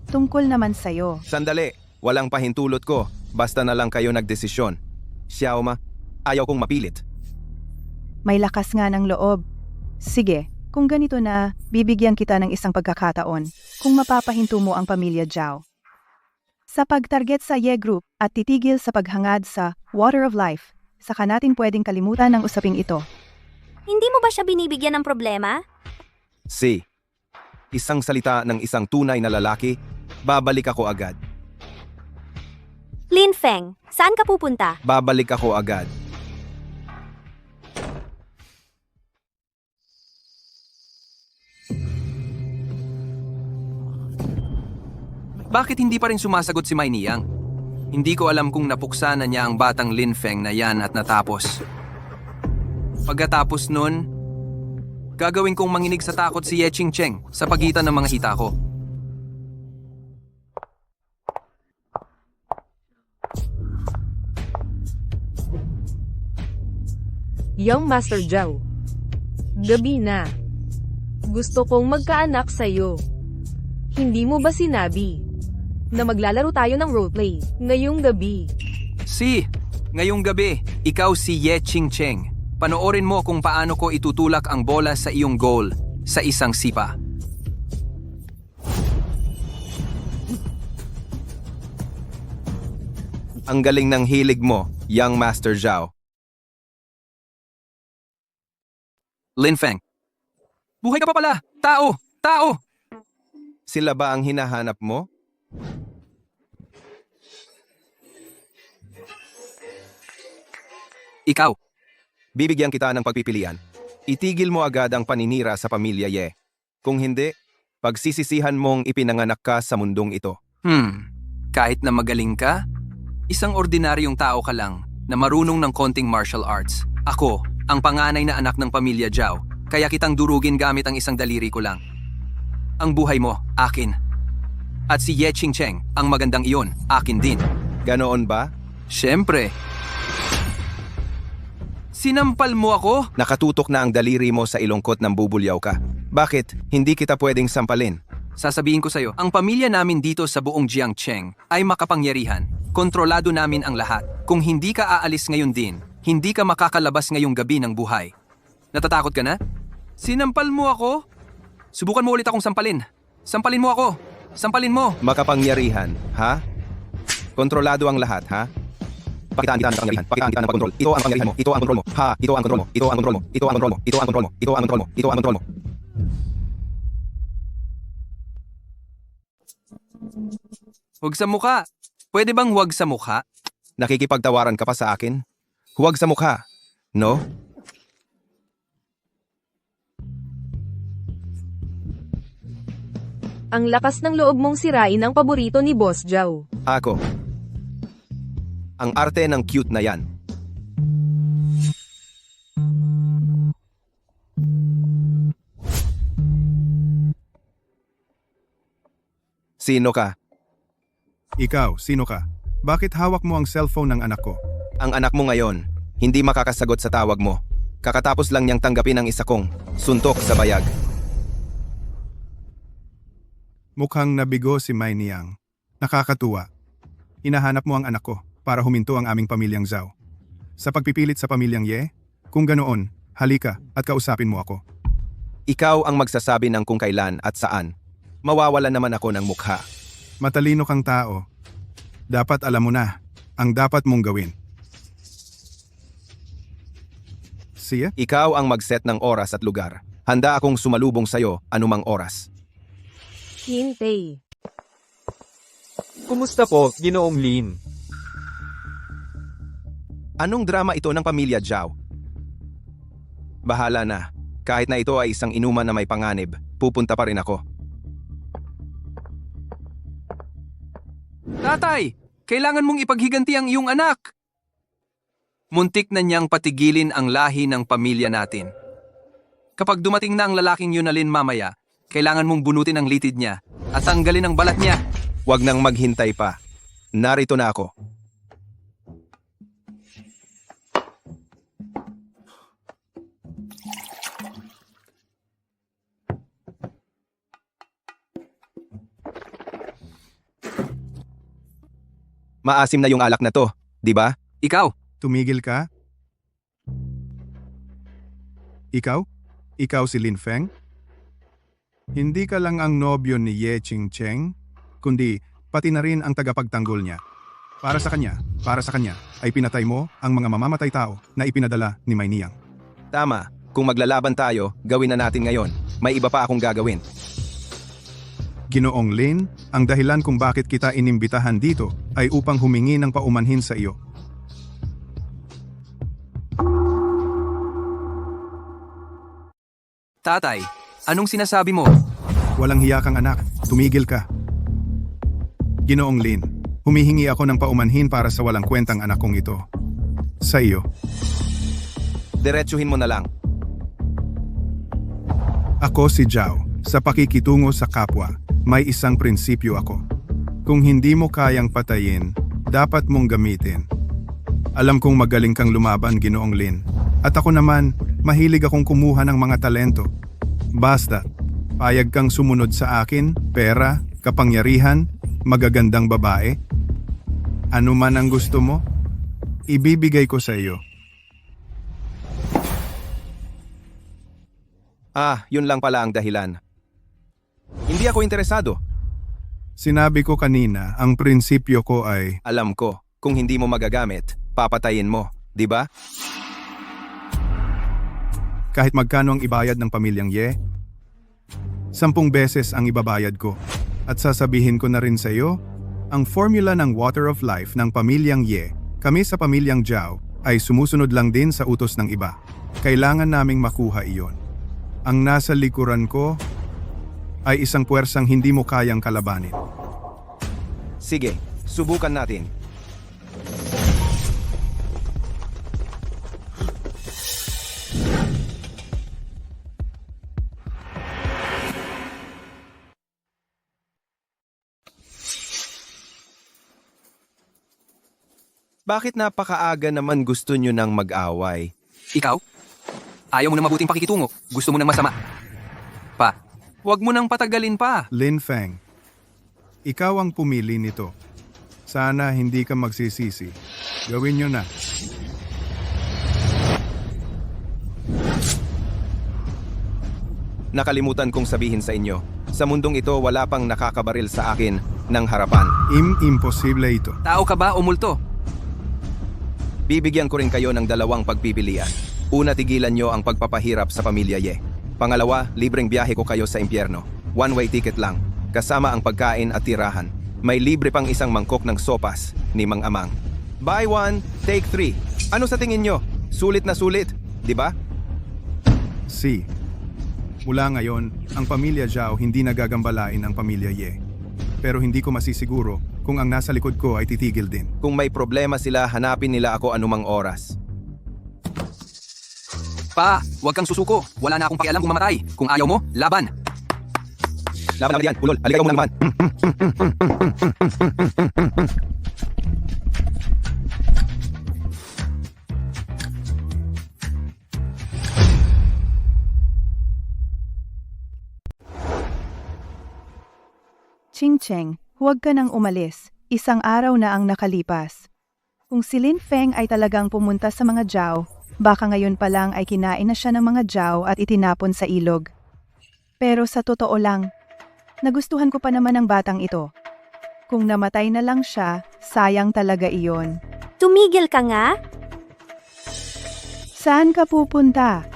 Tungkol naman sa'yo. Sandali. Walang pahintulot ko. Basta na lang kayo nagdesisyon. Xiaoma, ayaw kong mapilit. May lakas nga ng loob. Sige, kung ganito na, bibigyan kita ng isang pagkakataon kung mapapahinto mo ang pamilya Zhao. Sa pag-target sa Ye Group at titigil sa paghangad sa Water of Life, saka natin pwedeng kalimutan ang usaping ito. Hindi mo ba siya binibigyan ng problema? Si. Isang salita ng isang tunay na lalaki, babalik ako agad. Lin Feng, saan ka pupunta? Babalik ako agad. Bakit hindi pa rin sumasagot si Mai Niyang? Hindi ko alam kung napuksa na niya ang batang Lin Feng na yan at natapos. Pagkatapos nun, gagawin kong manginig sa takot si Ye Qingcheng sa pagitan ng mga hita ko. Young Master Zhao. Gabi na. Gusto kong magkaanak sa'yo. Hindi mo ba sinabi na maglalaro tayo ng roleplay ngayong gabi? Si, ngayong gabi, ikaw si Ye Qingcheng. Panoorin mo kung paano ko itutulak ang bola sa iyong goal sa isang sipa. Ang galing ng hilig mo, Young Master Zhao. Lin Feng. Buhay ka pa pala! Tao! Tao! Sila ba ang hinahanap mo? Ikaw. Bibigyan kita ng pagpipilian. Itigil mo agad ang paninira sa pamilya Ye. Kung hindi, pagsisisihan mong ipinanganak ka sa mundong ito. Kahit na magaling ka, isang ordinaryong tao ka lang na marunong ng konting martial arts. Ako, ang panganay na anak ng pamilya Zhao, kaya kitang durugin gamit ang isang daliri ko lang. Ang buhay mo, akin. At si Ye Qingcheng, ang magandang iyon, akin din. Ganoon ba? Siyempre. Sinampal mo ako? Nakatutok na ang daliri mo sa ilongkot ng bubulyaw ka. Bakit? Hindi kita pwedeng sampalin. Sasabihin ko sa'yo, ang pamilya namin dito sa buong Jiangcheng ay makapangyarihan. Kontrolado namin ang lahat. Kung hindi ka aalis ngayon din, hindi ka makakalabas ngayong gabi ng buhay. Natatakot ka na? Sinampal mo ako? Subukan mo ulit akong sampalin. Sampalin mo ako. Sampalin mo. Makapangyarihan, ha? Kontrolado ang lahat, ha? Pakitaan kita ng kapangyarihan. Pakitaan kita ng pagkontrol. Ito ang kapangyarihan mo. Ito ang kontrol mo. Ha? Ito ang kontrol mo. Ito ang kontrol mo. Ito ang kontrol mo. Ito ang kontrol mo. Ito ang kontrol mo. Ito ang kontrol mo. Huwag sa mukha. Pwede bang huwag sa mukha? Nakikipagtawaran ka pa sa akin? Huwag sa mukha. No? Ang lakas ng loob mong sirain ang paborito ni Boss Zhao. Ako. Ang arte ng cute na yan. Sino ka? Ikaw, sino ka? Bakit hawak mo ang cellphone ng anak ko? Ang anak mo ngayon, hindi makakasagot sa tawag mo. Kakatapos lang niyang tanggapin ang isa kong suntok sa bayag. Mukhang nabigo si Mai Niyang. Nakakatuwa. Hinahanap mo ang anak ko para huminto ang aming pamilyang Zhao. Sa pagpipilit sa pamilyang Ye, kung ganoon, halika at kausapin mo ako. Ikaw ang magsasabi ng kung kailan at saan. Mawawala naman ako ng mukha. Matalino kang tao. Dapat alam mo na ang dapat mong gawin. Siya? Ikaw ang mag-set ng oras at lugar. Handa akong sumalubong sa'yo anumang oras. Hintay. Kumusta po, Ginoong Lin? Anong drama ito ng pamilya Zhao? Bahala na. Kahit na ito ay isang inuman na may panganib, pupunta pa rin ako. Tatay, kailangan mong ipaghiganti ang iyong anak. Muntik na niyang patigilin ang lahi ng pamilya natin. Kapag dumating na ang lalaking Yunalin mamaya, kailangan mong bunutin ang litid niya at tanggalin ang balat niya. Huwag nang maghintay pa. Narito na ako. Maasim na yung alak na to, di ba? Ikaw, Tumigil ka? Ikaw? Ikaw si Lin Feng? Hindi ka lang ang nobyo ni Ye Qingcheng, kundi pati na rin ang tagapagtanggol niya. Para sa kanya, ay pinatay mo ang mga mamamatay tao na ipinadala ni Mai Niyang. Tama. Kung maglalaban tayo, gawin na natin ngayon. May iba pa akong gagawin. Ginoong Lin, ang dahilan kung bakit kita inimbitahan dito ay upang humingi ng paumanhin sa iyo. tatay, anong sinasabi mo? Walang hiya kang anak, tumigil ka. Ginoong Lin, humihingi ako ng paumanhin para sa walang kwentang anak kong ito. Sa iyo. Diretsuhin mo na lang. Ako si Zhao. Sa pakikitungo sa kapwa, may isang prinsipyo ako. Kung hindi mo kayang patayin, dapat mong gamitin. Alam kong magaling kang lumaban, Ginoong Lin. At ako naman, mahilig akong kumuha ng mga talento. Basta, payag kang sumunod sa akin, pera, kapangyarihan, magagandang babae. Ano man ang gusto mo, ibibigay ko sa iyo. Yun lang pala ang dahilan. Hindi ako interesado. Sinabi ko kanina, ang prinsipyo ko ay Alam ko, kung hindi mo magagamit, papatayin mo, di ba? kahit magkano ang ibayad ng pamilyang Ye, 10 beses ang ibabayad ko. At sasabihin ko na rin sa iyo, ang formula ng Water of Life ng pamilyang Ye, kami sa pamilyang Zhao, ay sumusunod lang din sa utos ng iba. Kailangan naming makuha iyon. Ang nasa likuran ko ay isang puwersang hindi mo kayang kalabanin. Sige, subukan natin. Bakit napakaaga naman gusto nyo nang mag-away? Ikaw? Ayaw mo ng mabuting pakikitungo. Gusto mo ng masama. Pa, huwag mo nang patagalin pa. Lin Feng, ikaw ang pumili nito. Sana hindi ka magsisisi. Gawin nyo na. Nakalimutan kong sabihin sa inyo, sa mundong ito wala pang nakakabaril sa akin ng harapan. Imposible ito. Tao ka ba o multo? Bibigyan ko rin kayo ng 2 pagpipilian. Una, tigilan nyo ang pagpapahirap sa pamilya Ye. Pangalawa, libreng biyahe ko kayo sa impyerno. One-way ticket lang, kasama ang pagkain at tirahan. May libre pang isang mangkok ng sopas ni Mang Amang. Buy 1, take 3. Ano sa tingin nyo? Sulit na sulit, di ba? Si. Mula ngayon, ang pamilya Zhao hindi nagagambalain ang pamilya Ye. Pero hindi ko masisiguro kung ang nasa likod ko ay titigil din. Kung may problema sila, hanapin nila ako anumang oras. Pa, huwag kang susuko. Wala na akong pakialam kung mamatay. Kung ayaw mo, laban. Laban na yan, ulol, aligaw mo naman. Ching-cheng, huwag ka nang umalis. Isang araw na ang nakalipas. Kung si Lin Feng ay talagang pumunta sa mga Zhao, baka ngayon pa lang ay kinain na siya ng mga Zhao at itinapon sa ilog. Pero sa totoo lang, nagustuhan ko pa naman ang batang ito. Kung namatay na lang siya, sayang talaga iyon. Tumigil ka nga? Saan ka pupunta?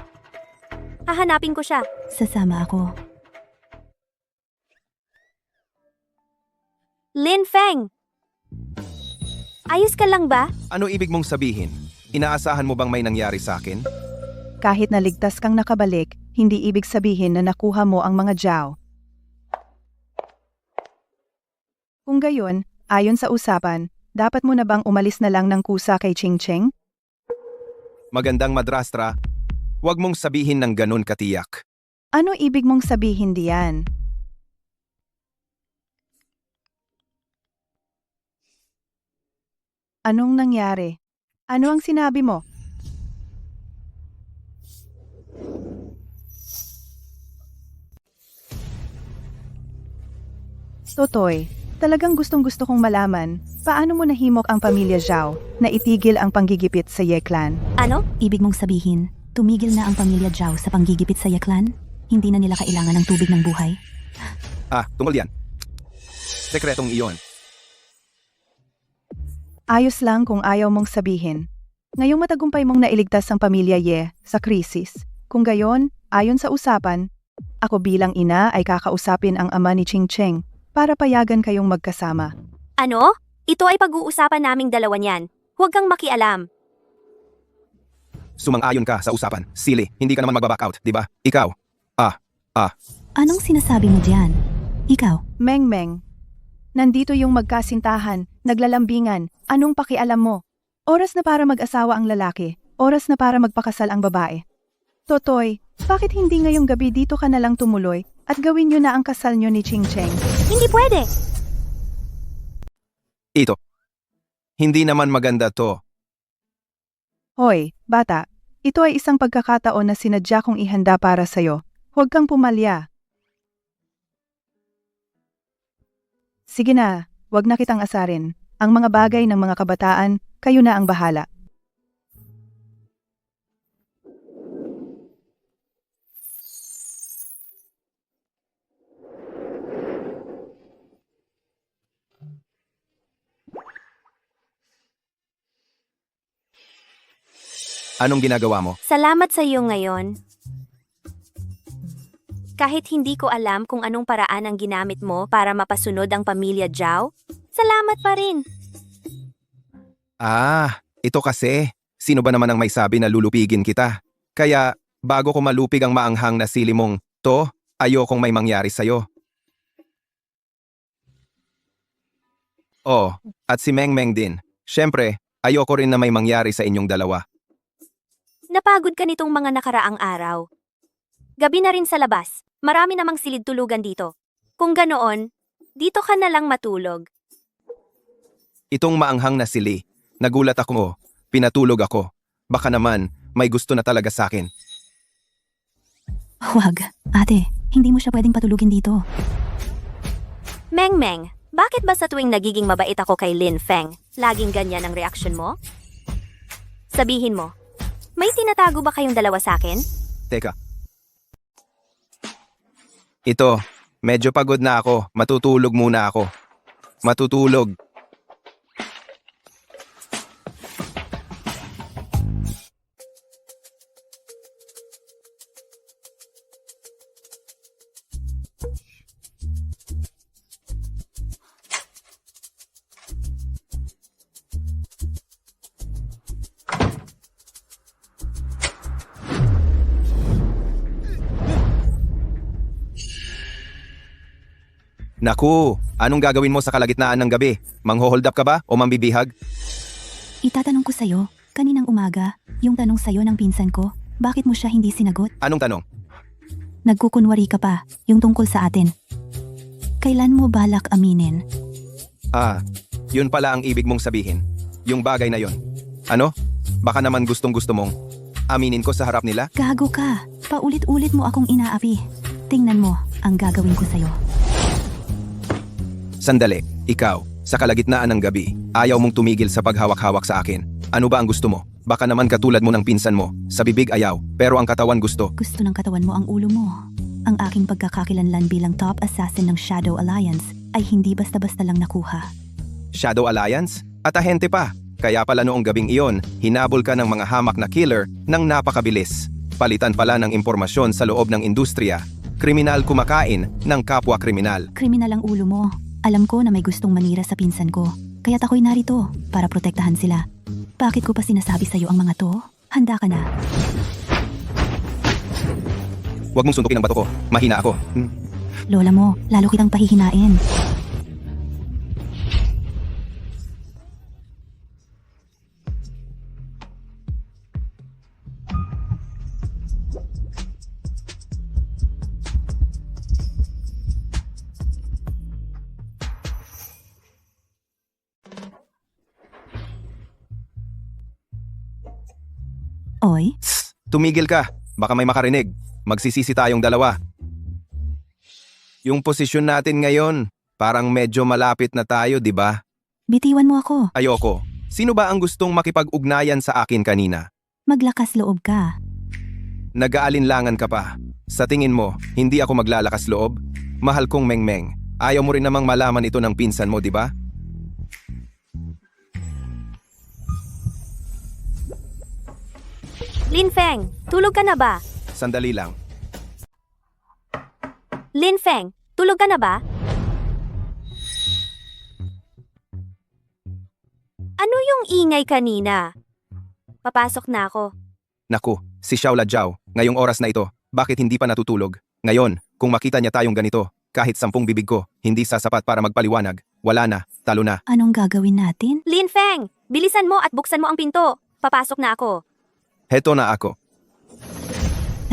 Hahanapin ko siya. Sasama ako. Lin Feng, Ayos ka lang ba? Ano ibig mong sabihin? Inaasahan mo bang may nangyari sa akin? Kahit naligtas kang nakabalik, hindi ibig sabihin na nakuha mo ang mga Zhao. Kung gayon, ayon sa usapan, dapat mo na bang umalis na lang ng kusa kay Ching Cheng? Magandang madrastra. Huwag mong sabihin ng ganun katiyak. Ano ibig mong sabihin diyan? Anong nangyari? Ano ang sinabi mo? Totoy, talagang gustong-gusto kong malaman, paano mo nahimok ang pamilya Zhao na itigil ang panggigipit sa Ye Clan? Ano? Ibig mong sabihin, tumigil na ang pamilya Zhao sa panggigipit sa Yaklan? Hindi na nila kailangan ng tubig ng buhay? Tungkol yan. Sekretong iyon. Ayos lang kung ayaw mong sabihin. Ngayong matagumpay mong nailigtas ang pamilya Ye sa krisis. Kung gayon, ayon sa usapan, ako bilang ina ay kakausapin ang ama ni Ching Cheng para payagan kayong magkasama. Ano? Ito ay pag-uusapan naming dalawa niyan. Huwag kang makialam. Sumang-ayon ka sa usapan. Silly, hindi ka naman magbaback out, di ba? Ikaw. Anong sinasabi mo diyan? Ikaw, Meng Meng, nandito yung magkasintahan, naglalambingan, anong pakialam mo? Oras na para mag-asawa ang lalaki, oras na para magpakasal ang babae. Totoy, bakit hindi ngayong gabi dito ka na lang tumuloy at gawin nyo na ang kasal nyo ni Ching Cheng? Hindi pwede. Ito. Hindi naman maganda to. Hoy, bata, ito ay isang pagkakataon na sinadya kong ihanda para sa'yo. Huwag kang pumalya. Sige na, wag na kitang asarin. Ang mga bagay ng mga kabataan, kayo na ang bahala. Anong ginagawa mo? Salamat sa iyo ngayon. Kahit hindi ko alam kung anong paraan ang ginamit mo para mapasunod ang pamilya Zhao, salamat pa rin. Ito kasi. Sino ba naman ang may sabi na lulupigin kita? Kaya, bago ko malupig ang maanghang na sili mong to, ayokong may mangyari sa'yo. Oh, at si Meng Meng din. Siyempre, ayoko rin na may mangyari sa inyong dalawa. Napagod ka nitong mga nakaraang araw. Gabi na rin sa labas. Marami namang silid tulugan dito. Kung ganoon, dito ka na lang matulog. Itong maanghang na sili. Nagulat ako, pinatulog ako. Baka naman, may gusto na talaga sa akin. huwag. Ate, hindi mo siya pwedeng patulugin dito. Meng Meng, bakit ba sa tuwing nagiging mabait ako kay Lin Feng, laging ganyan ang reaksyon mo? Sabihin mo, may tinatago ba kayong dalawa sa akin? Teka. Ito, medyo pagod na ako. Matutulog muna ako. Matutulog. Naku, anong gagawin mo sa kalagitnaan ng gabi? Mangho-hold up ka ba o mambibihag? Itatanong ko sa'yo, kaninang umaga, yung tanong sa'yo ng pinsan ko, bakit mo siya hindi sinagot? Anong tanong? Nagkukunwari ka pa, yung tungkol sa atin. Kailan mo balak aminin? Yun pala ang ibig mong sabihin. Yung bagay na yon. Ano? Baka naman gustong-gusto mong aminin ko sa harap nila? Gago ka, paulit-ulit mo akong inaapi. Tingnan mo, ang gagawin ko sa'yo. Sandali, ikaw, sa kalagitnaan ng gabi, ayaw mong tumigil sa paghawak-hawak sa akin. Ano ba ang gusto mo? Baka naman katulad mo ng pinsan mo, sa bibig ayaw, pero ang katawan gusto. Gusto ng katawan mo ang ulo mo. Ang aking pagkakakilanlan bilang top assassin ng Shadow Alliance ay hindi basta-basta lang nakuha. Shadow Alliance? At ahente pa. Kaya pala noong gabing iyon, hinabol ka ng mga hamak na killer ng napakabilis. Palitan pala ng impormasyon sa loob ng industriya. Kriminal kumakain ng kapwa kriminal. Kriminal ang ulo mo. Alam ko na may gustong manira sa pinsan ko. Kaya't ako'y narito para protektahan sila. Bakit ko pa sinasabi sa'yo ang mga to? Handa ka na. Huwag mong suntukin ang bato ko. Mahina ako. Lola mo, lalo kitang pahihinain. Oy, Tumigil ka. Baka may makarinig. Magsisisi tayong dalawa. Yung posisyon natin ngayon, parang medyo malapit na tayo, di ba? bitiwan mo ako. Ayoko. Sino ba ang gustong makipag-ugnayan sa akin kanina? Maglakas loob ka. Nag-aalinlangan ka pa. Sa tingin mo, hindi ako maglalakas loob? Mahal kong Mengmeng. Ayaw mo rin namang malaman ito ng pinsan mo, di ba? Lin Feng, tulog ka na ba? Sandali lang. Lin Feng, tulog ka na ba? Ano yung ingay kanina? Papasok na ako. Naku, si Xiaola Jiao, ngayong oras na ito, bakit hindi pa natutulog? Ngayon, kung makita niya tayong ganito, kahit 10 bibig ko, hindi sasapat para magpaliwanag. Wala na, talo na. Anong gagawin natin? Lin Feng, bilisan mo at buksan mo ang pinto. Papasok na ako. Heto na ako.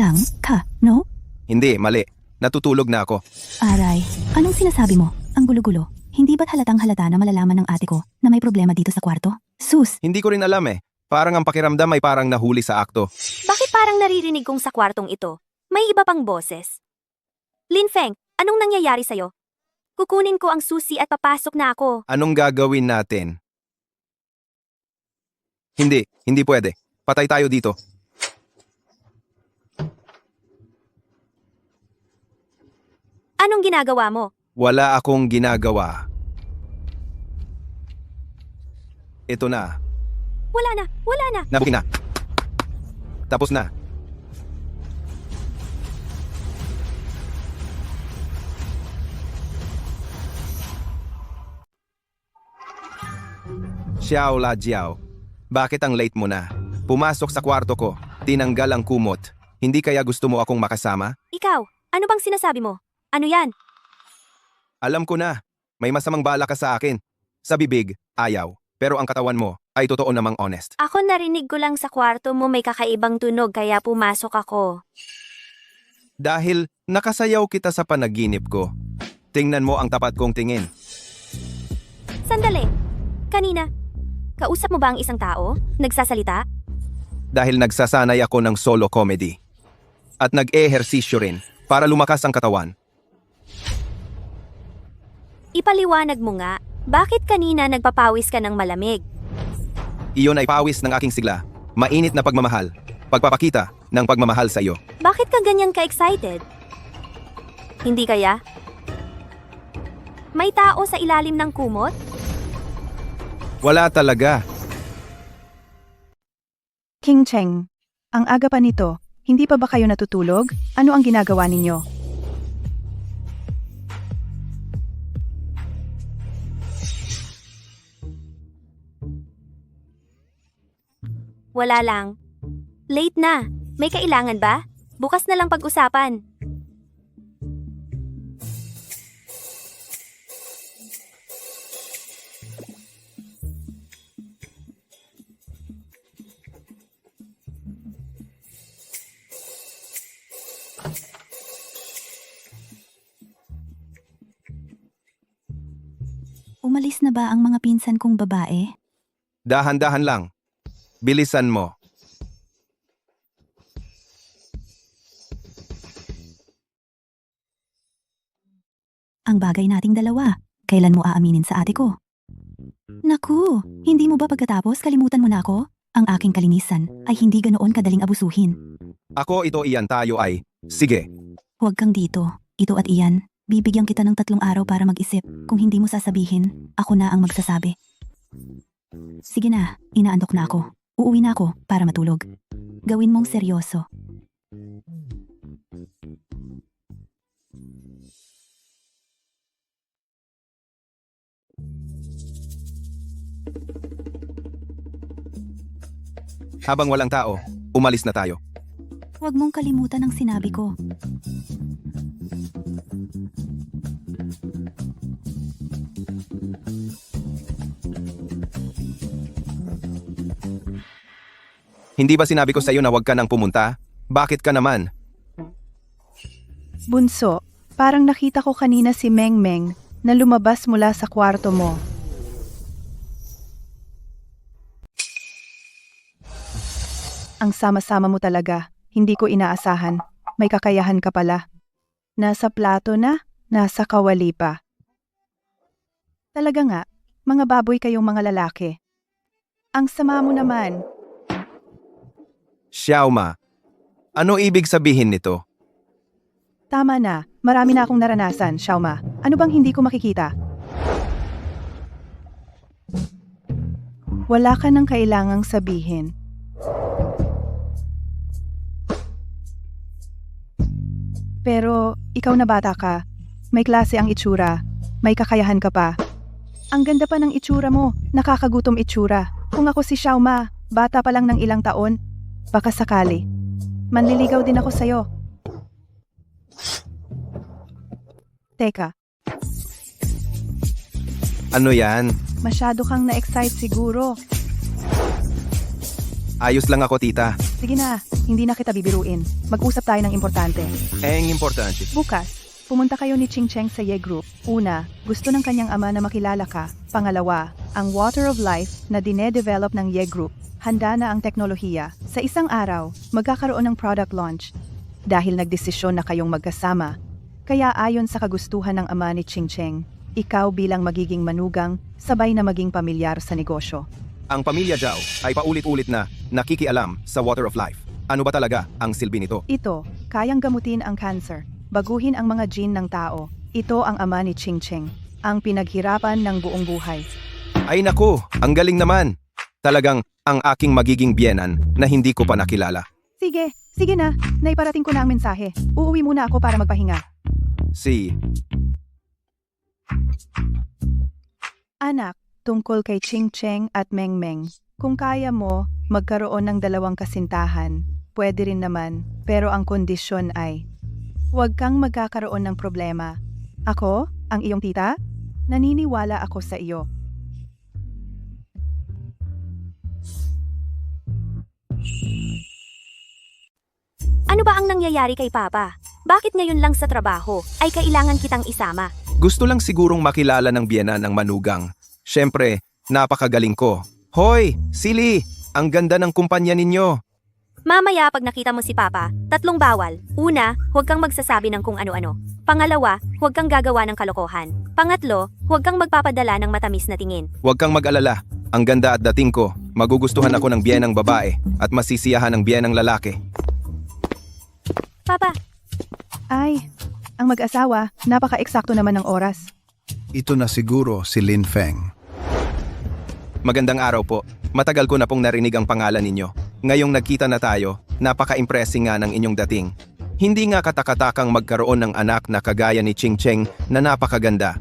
Lang ka, no? Hindi, mali. Natutulog na ako. Aray, anong sinasabi mo? Ang gulo-gulo. Hindi ba't halatang halata na malalaman ng ate ko na may problema dito sa kwarto? Sus, Hindi ko rin alam eh. Parang ang pakiramdam ay parang nahuli sa akto. Bakit parang naririnig kong sa kwartong ito? May iba pang boses. Lin Feng, anong nangyayari sa'yo? Kukunin ko ang susi at papasok na ako. Anong gagawin natin? Hindi pwede. Patay tayo dito. Anong ginagawa mo? Wala akong ginagawa. Ito na. Wala na. Nabukin na. Tapos na. Xiaola Jiao, bakit ang late mo na? Pumasok sa kwarto ko, tinanggal ang kumot. Hindi kaya gusto mo akong makasama? Ikaw, ano bang sinasabi mo? Ano yan? Alam ko na, may masamang bala ka sa akin. Sa bibig, ayaw. Pero ang katawan mo ay totoo namang honest. Ako narinig ko lang sa kwarto mo may kakaibang tunog kaya pumasok ako. Dahil nakasayaw kita sa panaginip ko. Tingnan mo ang tapat kong tingin. Sandali. Kanina, kausap mo ba ang isang tao? Nagsasalita? Dahil nagsasanay ako ng solo comedy. At nag-ehersisyo rin para lumakas ang katawan. Ipaliwanag mo nga, bakit kanina nagpapawis ka ng malamig? Iyon ay pawis ng aking sigla. Mainit na pagmamahal. Pagpapakita ng pagmamahal sa iyo. Bakit ka ganyan ka-excited? Hindi kaya? May tao sa ilalim ng kumot? Wala talaga. King Cheng, ang aga pa nito, hindi pa ba kayo natutulog? Ano ang ginagawa ninyo? Wala lang. Late na. May kailangan ba? Bukas na lang pag-usapan. Umalis na ba ang mga pinsan kong babae? Dahan-dahan lang. Bilisan mo. Ang bagay nating dalawa. Kailan mo aaminin sa ate ko? Naku, hindi mo ba pagkatapos kalimutan mo na ako? Ang aking kalinisan ay hindi ganoon kadaling abusuhin. Ako ito iyan tayo ay. Sige. Huwag kang dito. Ito at iyan. Bibigyan kita ng 3 araw para mag-isip. Kung hindi mo sasabihin, ako na ang magsasabi. Sige na, inaantok na ako. Uuwi na ako para matulog. Gawin mong seryoso. Habang walang tao, umalis na tayo. Huwag mong kalimutan ang sinabi ko. Hindi ba sinabi ko sa iyo na huwag ka nang pumunta? Bakit ka naman? Bunso, parang nakita ko kanina si Meng Meng na lumabas mula sa kwarto mo. Ang sama-sama mo talaga. Hindi ko inaasahan. May kakayahan ka pala. Nasa plato na, nasa kawali pa. Talaga nga, mga baboy kayong mga lalaki. Ang sama mo naman. Xiaoma, ano ibig sabihin nito? Tama na, marami na akong naranasan, Xiaoma. Ano bang hindi ko makikita? Wala ka nang kailangang sabihin. Pero, ikaw na bata ka. May klase ang itsura. May kakayahan ka pa. Ang ganda pa ng itsura mo. Nakakagutom itsura. Kung ako si Xiaoma, bata pa lang ng ilang taon, baka sakali. Manliligaw din ako sa'yo. Teka, Ano yan? masyado kang na-excite siguro. Ayos lang ako, tita. Sige na, hindi na kita bibiruin. Mag-usap tayo ng importante. Eng importante. Bukas, pumunta kayo ni Ching Cheng sa Ye Group. Una, gusto ng kanyang ama na makilala ka. Pangalawa, ang Water of Life na dine-develop ng Ye Group. Handa na ang teknolohiya. Sa isang araw, magkakaroon ng product launch. Dahil nagdesisyon na kayong magkasama. Kaya ayon sa kagustuhan ng ama ni Ching Cheng, ikaw bilang magiging manugang, sabay na maging pamilyar sa negosyo. Ang pamilya Zhao ay paulit-ulit na nakikialam sa Water of Life. Ano ba talaga ang silbi nito? Ito, kayang gamutin ang cancer, baguhin ang mga gene ng tao. Ito ang ama ni Ching Cheng, ang pinaghirapan ng buong buhay. Ay naku, ang galing naman. Talagang ang aking magiging biyenan na hindi ko pa nakilala. Sige na, naiparating ko na ang mensahe. Uuwi muna ako para magpahinga. Si Anak, tungkol kay Ching Cheng at Meng Meng. Kung kaya mo, magkaroon ng dalawang kasintahan. Pwede rin naman, pero ang kondisyon ay, huwag kang magkakaroon ng problema. Ako, ang iyong tita, naniniwala ako sa iyo. Ano ba ang nangyayari kay Papa? Bakit ngayon lang sa trabaho ay kailangan kitang isama? gusto lang sigurong makilala ng biyenan ng manugang. Siyempre, napakagaling ko. Hoy, Silly! Ang ganda ng kumpanya ninyo. Mamaya pag nakita mo si Papa, 3 bawal. Una, huwag kang magsasabi ng kung ano-ano. Pangalawa, huwag kang gagawa ng kalokohan. Pangatlo, huwag kang magpapadala ng matamis na tingin. Huwag kang mag-alala. Ang ganda at dating ko, magugustuhan ako ng biyenang babae at masisiyahan ng biyenang lalaki. Papa, Ay, ang mag-asawa, napaka-eksakto naman ng oras. Ito na siguro si Lin Feng. Magandang araw po. Matagal ko na pong narinig ang pangalan ninyo. Ngayong nagkita na tayo, napaka-impressing nga ng inyong dating. Hindi nga katakatakang magkaroon ng anak na kagaya ni Ching Cheng na napakaganda.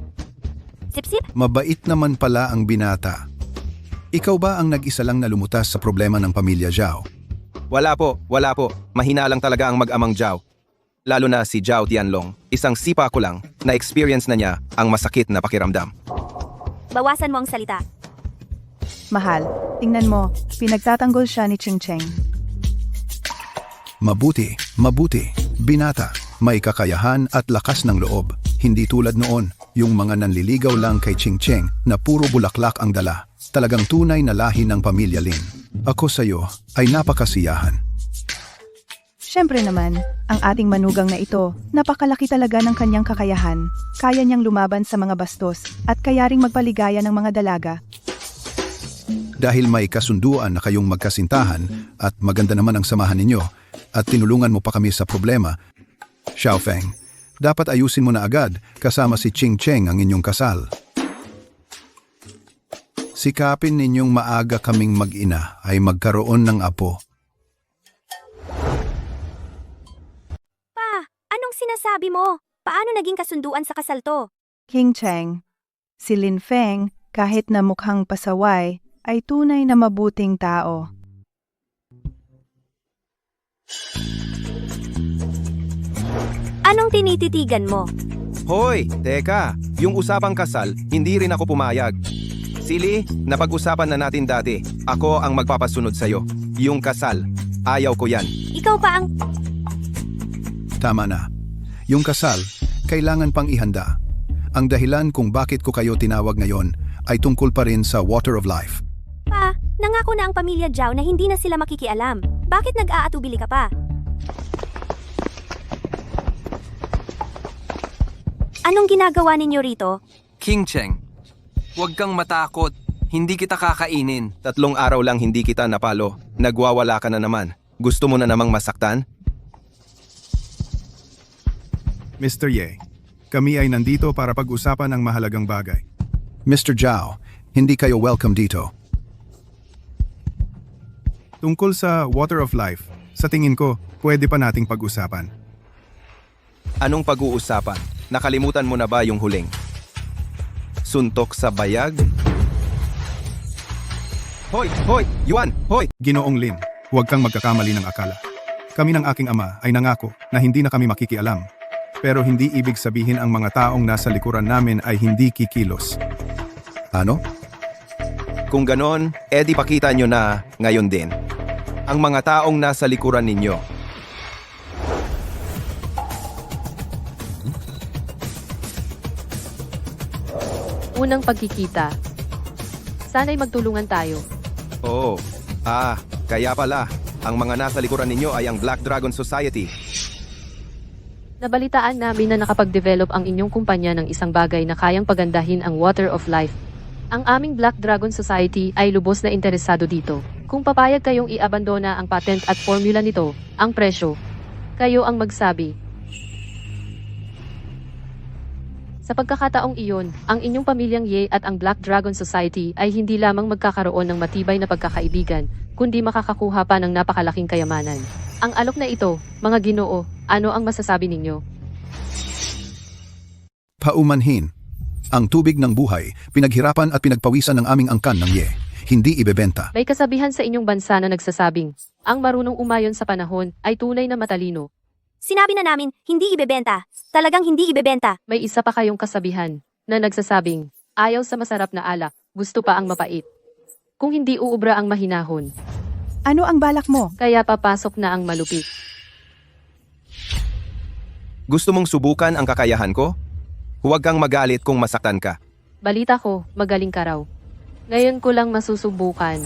sip-sip? Mabait naman pala ang binata. Ikaw ba ang nag-isa lang na lumutas sa problema ng pamilya Zhao? Wala po. Mahina lang talaga ang mag-amang Zhao. Lalo na si Zhao Tianlong. Isang sipa ko lang na experience na niya ang masakit na pakiramdam. Bawasan mo ang salita. Mahal, tingnan mo, pinagtatanggol siya ni Ching Cheng. Mabuti. Binata, may kakayahan at lakas ng loob. Hindi tulad noon, yung mga nanliligaw lang kay Ching Cheng na puro bulaklak ang dala. Talagang tunay na lahi ng pamilya Lin. Ako sa'yo ay napakasiyahan. Siyempre naman, ang ating manugang na ito, napakalaki talaga ng kanyang kakayahan. Kaya niyang lumaban sa mga bastos at kaya ring magpaligaya ng mga dalaga. Dahil may kasunduan na kayong magkasintahan at maganda naman ang samahan ninyo at tinulungan mo pa kami sa problema, Xiaofeng, dapat ayusin mo na agad kasama si Ching Cheng ang inyong kasal. Sikapin ninyong maaga kaming mag-ina ay magkaroon ng apo. Pa, anong sinasabi mo? Paano naging kasunduan sa kasal to? King Cheng, si Lin Feng, kahit na mukhang pasaway, ay tunay na mabuting tao. Anong tinititigan mo? Hoy, teka, yung usapang kasal, hindi rin ako pumayag. Silly, napag-usapan na natin dati. Ako ang magpapasunod sa'yo. Yung kasal, ayaw ko yan. Ikaw pa ang... Tama na. Yung kasal, kailangan pang ihanda. Ang dahilan kung bakit ko kayo tinawag ngayon ay tungkol pa rin sa Water of Life. Pa, nangako na ang pamilya Zhao na hindi na sila makikialam. Bakit nag-aatubili ka pa? Anong ginagawa ninyo rito? King Cheng, huwag kang matakot. Hindi kita kakainin. 3 araw lang hindi kita napalo. Nagwawala ka na naman. Gusto mo na namang masaktan? Mr. Ye, kami ay nandito para pag-usapan ang mahalagang bagay. Mr. Zhao, hindi kayo welcome dito. Tungkol sa Water of Life, sa tingin ko, pwede pa nating pag-usapan. Anong pag-uusapan? Nakalimutan mo na ba yung huling? Suntok sa bayag? Hoy! Hoy! Yuan! Hoy! Ginoong Lin, huwag kang magkakamali ng akala. Kami ng aking ama ay nangako na hindi na kami makikialam. Pero hindi ibig sabihin ang mga taong nasa likuran namin ay hindi kikilos. Ano? Kung ganon, edi pakita nyo na ngayon din. Ang mga taong nasa likuran ninyo. Unang pagkikita. Sana'y magtulungan tayo. Oo. Kaya pala, ang mga nasa likuran ninyo ay ang Black Dragon Society. Nabalitaan namin na nakapag-develop ang inyong kumpanya ng isang bagay na kayang pagandahin ang Water of Life. Ang aming Black Dragon Society ay lubos na interesado dito. Kung papayag kayong i-abandona ang patent at formula nito, ang presyo, kayo ang magsabi. Sa pagkakataong iyon, ang inyong pamilyang Ye at ang Black Dragon Society ay hindi lamang magkakaroon ng matibay na pagkakaibigan, kundi makakakuha pa ng napakalaking kayamanan. Ang alok na ito, mga Ginoo, ano ang masasabi ninyo? Paumanhin. Ang tubig ng buhay, pinaghirapan at pinagpawisan ng aming angkan ng Ye. Hindi ibebenta. May kasabihan sa inyong bansa na nagsasabing, ang marunong umayon sa panahon ay tunay na matalino. Sinabi na namin, hindi ibebenta. Talagang hindi ibebenta. May isa pa kayong kasabihan na nagsasabing, ayaw sa masarap na alak, gusto pa ang mapait. Kung hindi uubra ang mahinahon, Ano ang balak mo? kaya papasok na ang malupit. Gusto mong subukan ang kakayahan ko? Huwag kang magalit kung masaktan ka. Balita ko, magaling ka raw. Ngayon ko lang masusubukan.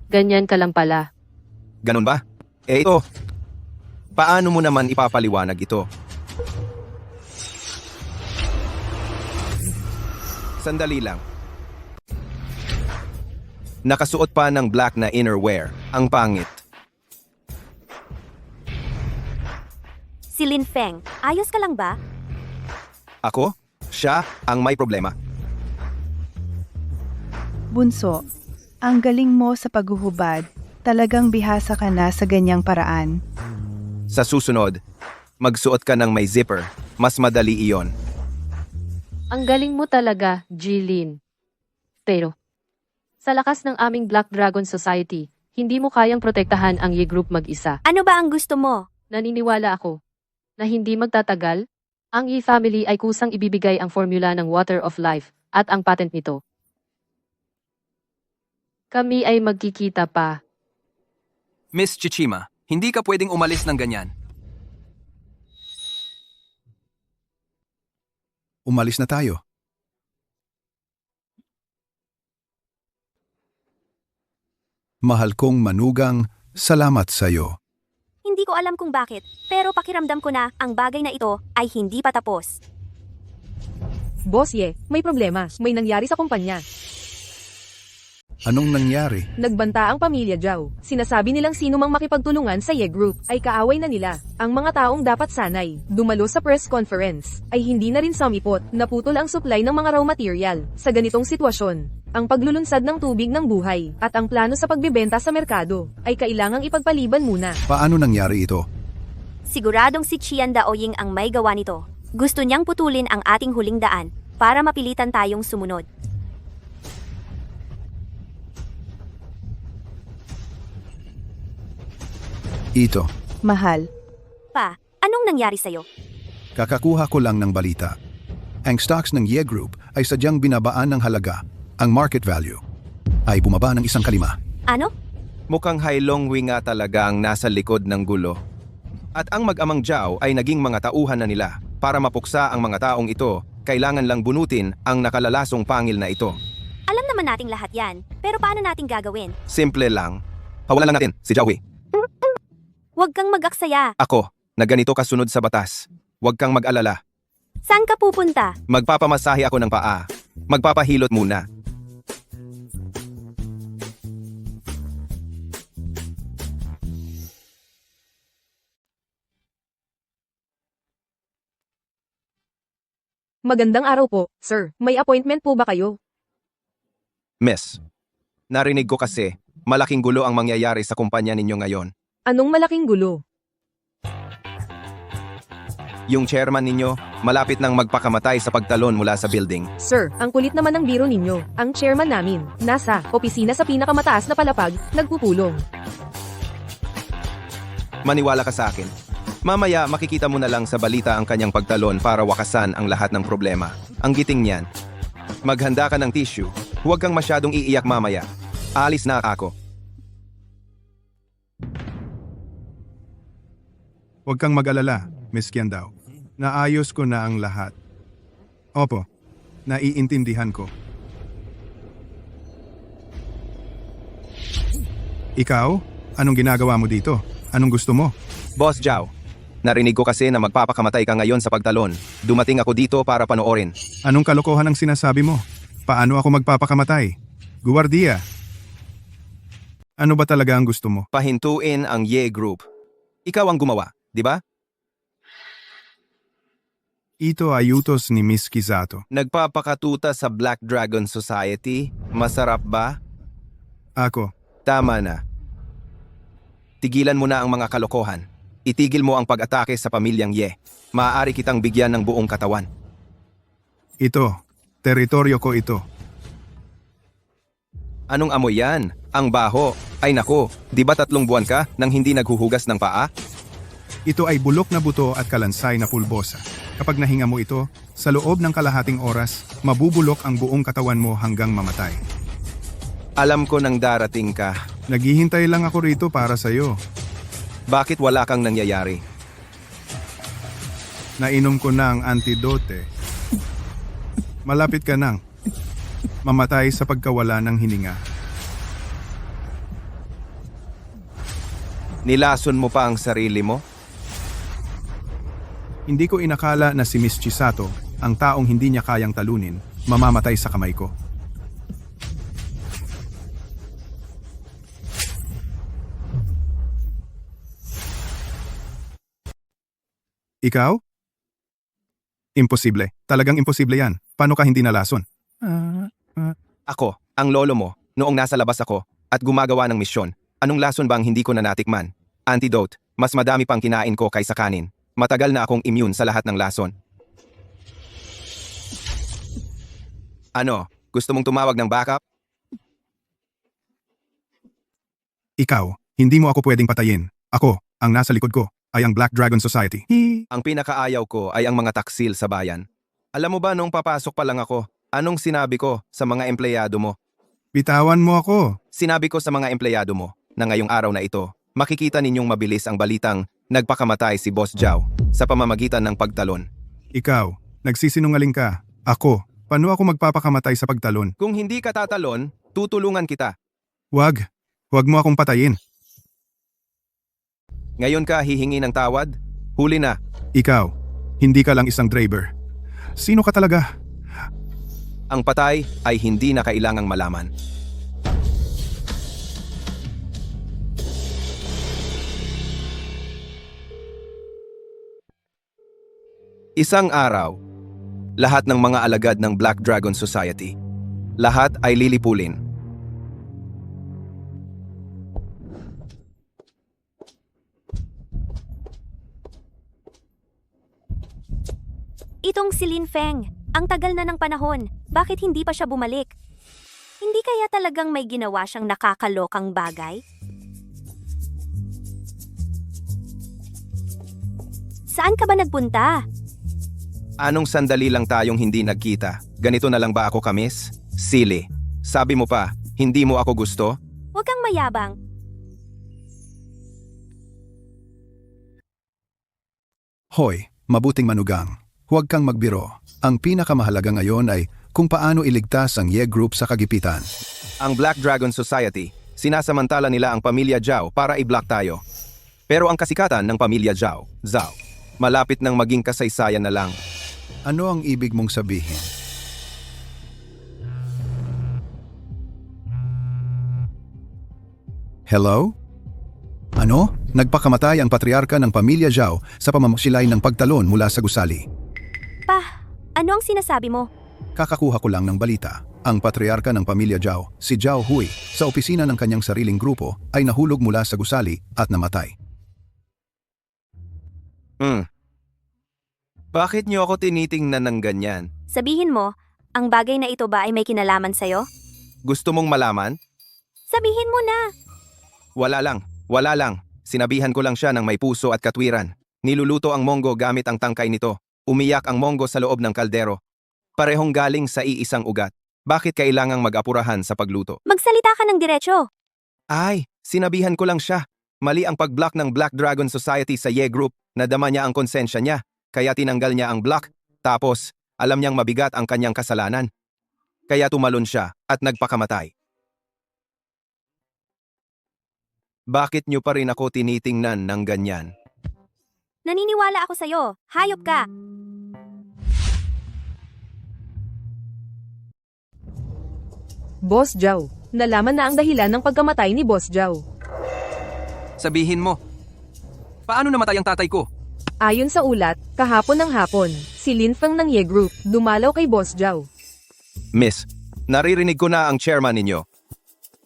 Ganyan ka lang pala. Ganon ba? Ito. Paano mo naman ipapaliwanag ito? Sandali lang. Nakasuot pa ng black na innerwear. Ang pangit. Si Lin Feng, ayos ka lang ba? Ako? Siya ang may problema. Bunso, ang galing mo sa paghuhubad. Talagang bihasa ka na sa ganyang paraan. Sa susunod, magsuot ka ng may zipper. Mas madali iyon. Ang galing mo talaga, Jilin. Pero, sa lakas ng aming Black Dragon Society, hindi mo kayang protektahan ang Ye Group mag-isa. Ano ba ang gusto mo? Naniniwala ako na hindi magtatagal, ang Ye family ay kusang ibibigay ang formula ng Water of Life at ang patent nito. Kami ay magkikita pa. Miss Chichima, hindi ka pwedeng umalis ng ganyan. Umalis na tayo. Mahal kong manugang, salamat sa'yo. Hindi ko alam kung bakit, pero pakiramdam ko na ang bagay na ito ay hindi pa tapos. Boss Ye, may problema. May nangyari sa kumpanya. Anong nangyari? Nagbanta ang pamilya Zhao. Sinasabi nilang sino mang makipagtulungan sa Ye Group ay kaaway na nila. Ang mga taong dapat sanay dumalo sa press conference ay hindi na rin sumipot. Naputol ang supply ng mga raw material. Sa ganitong sitwasyon, ang paglulunsad ng tubig ng buhay at ang plano sa pagbebenta sa merkado ay kailangang ipagpaliban muna. Paano nangyari ito? Siguradong si Qian Daoying ang may gawa nito. Gusto niyang putulin ang ating huling daan para mapilitan tayong sumunod. Ito. Mahal. Pa, anong nangyari sa'yo? Kakakuha ko lang ng balita. Ang stocks ng Ye Group ay sadyang binabaan ng halaga. Ang market value ay bumaba ng 1/5. Ano? Mukhang Hailongwi nga talaga ang nasa likod ng gulo. At ang mag-amang Zhao ay naging mga tauhan na nila. Para mapuksa ang mga taong ito, kailangan lang bunutin ang nakalalasong pangil na ito. Alam naman nating lahat yan, pero paano natin gagawin? Simple lang. Pawalan lang natin si Zhao Wei. Huwag kang mag-aksaya. Ako, na ganito kasunod sa batas. Huwag kang mag-alala. Saan ka pupunta? Magpapamasahe ako ng paa. Magpapahilot muna. Magandang araw po, sir. May appointment po ba kayo? Miss, narinig ko kasi, malaking gulo ang mangyayari sa kumpanya ninyo ngayon. Anong malaking gulo? Yung chairman ninyo, malapit nang magpakamatay sa pagtalon mula sa building. Sir, ang kulit naman ng biro ninyo. Ang chairman namin, nasa opisina sa pinakamataas na palapag, nagpupulong. Maniwala ka sa akin. Mamaya makikita mo na lang sa balita ang kanyang pagtalon para wakasan ang lahat ng problema. Ang giting niyan. Maghanda ka ng tissue. Huwag kang masyadong iiyak mamaya. Alis na ako. Huwag kang mag-alala, Miss Qiandao. Naayos ko na ang lahat. Opo, naiintindihan ko. Ikaw? Anong ginagawa mo dito? Anong gusto mo? Boss Zhao, narinig ko kasi na magpapakamatay ka ngayon sa pagtalon. Dumating ako dito para panoorin. Anong kalokohan ang sinasabi mo? Paano ako magpapakamatay? Guwardiya. Ano ba talaga ang gusto mo? Pahintuin ang Ye Group. Ikaw ang gumawa, di ba? Ito ay utos ni Miss Kizato. Nagpapakatuta sa Black Dragon Society. Masarap ba? Ako, Tama na. Tigilan mo na ang mga kalokohan. Itigil mo ang pag-atake sa pamilyang Ye. Maaari kitang bigyan ng buong katawan. ito. Teritoryo ko ito. Anong amoy yan? Ang baho. Ay nako, di ba 3 buwan ka nang hindi naghuhugas ng paa? Ito ay bulok na buto at kalansay na pulbosa. Kapag nahinga mo ito, sa loob ng kalahating oras, mabubulok ang buong katawan mo hanggang mamatay. Alam ko nang darating ka. Naghihintay lang ako rito para sa'yo. Bakit wala kang nangyayari? Nainom ko na ang antidote. Malapit ka nang mamatay sa pagkawala ng hininga. Nilason mo pa ang sarili mo? Hindi ko inakala na si Miss Chisato, ang taong hindi niya kayang talunin, mamamatay sa kamay ko. Ikaw? Imposible. Talagang imposible yan. Paano ka hindi nalason? Ako, ang lolo mo, noong nasa labas ako, at gumagawa ng misyon. Anong lason ba ang hindi ko na natikman? Antidote, mas madami pang kinain ko kaysa kanin. Matagal na akong immune sa lahat ng lason. Ano, gusto mong tumawag ng backup? Ikaw, hindi mo ako pwedeng patayin. Ako, ang nasa likod ko, ay ang Black Dragon Society. Ang pinakaayaw ko ay ang mga taksil sa bayan. Alam mo ba nung papasok pa lang ako, anong sinabi ko sa mga empleyado mo? Bitawan mo ako. Sinabi ko sa mga empleyado mo na ngayong araw na ito, makikita ninyong mabilis ang balitang nagpakamatay si Boss Zhao sa pamamagitan ng pagtalon. Ikaw, nagsisinungaling ka. Ako, paano ako magpapakamatay sa pagtalon? Kung hindi ka tatalon, tutulungan kita. Huwag mo akong patayin. Ngayon ka hihingi ng tawad? Huli na. Ikaw, hindi ka lang isang driver. Sino ka talaga? Ang patay ay hindi na kailangang malaman. Isang araw, lahat ng mga alagad ng Black Dragon Society, lahat ay lilipulin. Itong si Lin Feng, ang tagal na ng panahon, bakit hindi pa siya bumalik? Hindi kaya talagang may ginawa siyang nakakalokang bagay? Saan ka ba nagpunta? Anong sandali lang tayong hindi nagkita? Ganito na lang ba ako kamis? Silly. Sabi mo pa, hindi mo ako gusto? Huwag kang mayabang. Hoy, mabuting manugang. Huwag kang magbiro. Ang pinakamahalaga ngayon ay kung paano iligtas ang Ye Group sa kagipitan. Ang Black Dragon Society, sinasamantala nila ang pamilya Zhao para i-block tayo. Pero ang kasikatan ng pamilya Zhao, malapit nang maging kasaysayan na lang. Ano ang ibig mong sabihin? Hello? Ano? Nagpakamatay ang patriarka ng pamilya Zhao sa pamamasilay ng pagtalon mula sa gusali. Ano ang sinasabi mo? Kakakuha ko lang ng balita. Ang patriarka ng pamilya Zhao, si Zhao Hui, sa opisina ng kanyang sariling grupo ay nahulog mula sa gusali at namatay. Bakit niyo ako tinitingnan ng ganyan? Sabihin mo, ang bagay na ito ba ay may kinalaman sa'yo? Gusto mong malaman? Sabihin mo na! Wala lang. Sinabihan ko lang siya ng may puso at katwiran. Niluluto ang monggo gamit ang tangkay nito. Umiyak ang monggo sa loob ng kaldero. Parehong galing sa iisang ugat. Bakit kailangang mag-apurahan sa pagluto? Magsalita ka ng diretsyo! Ay, sinabihan ko lang siya. Mali ang pag-block ng Black Dragon Society sa Ye Group. Nadama niya ang konsensya niya, kaya tinanggal niya ang block. Tapos, alam niyang mabigat ang kanyang kasalanan. Kaya tumalon siya at nagpakamatay. Bakit niyo pa rin ako tinitingnan ng ganyan? Naniniwala ako sa'yo. Hayop ka! Boss Zhao, nalaman na ang dahilan ng pagkamatay ni Boss Zhao. Sabihin mo, paano namatay ang tatay ko? Ayon sa ulat, kahapon ng hapon, si Lin Feng ng Ye Group dumalaw kay Boss Zhao. Miss, naririnig ko na ang chairman ninyo.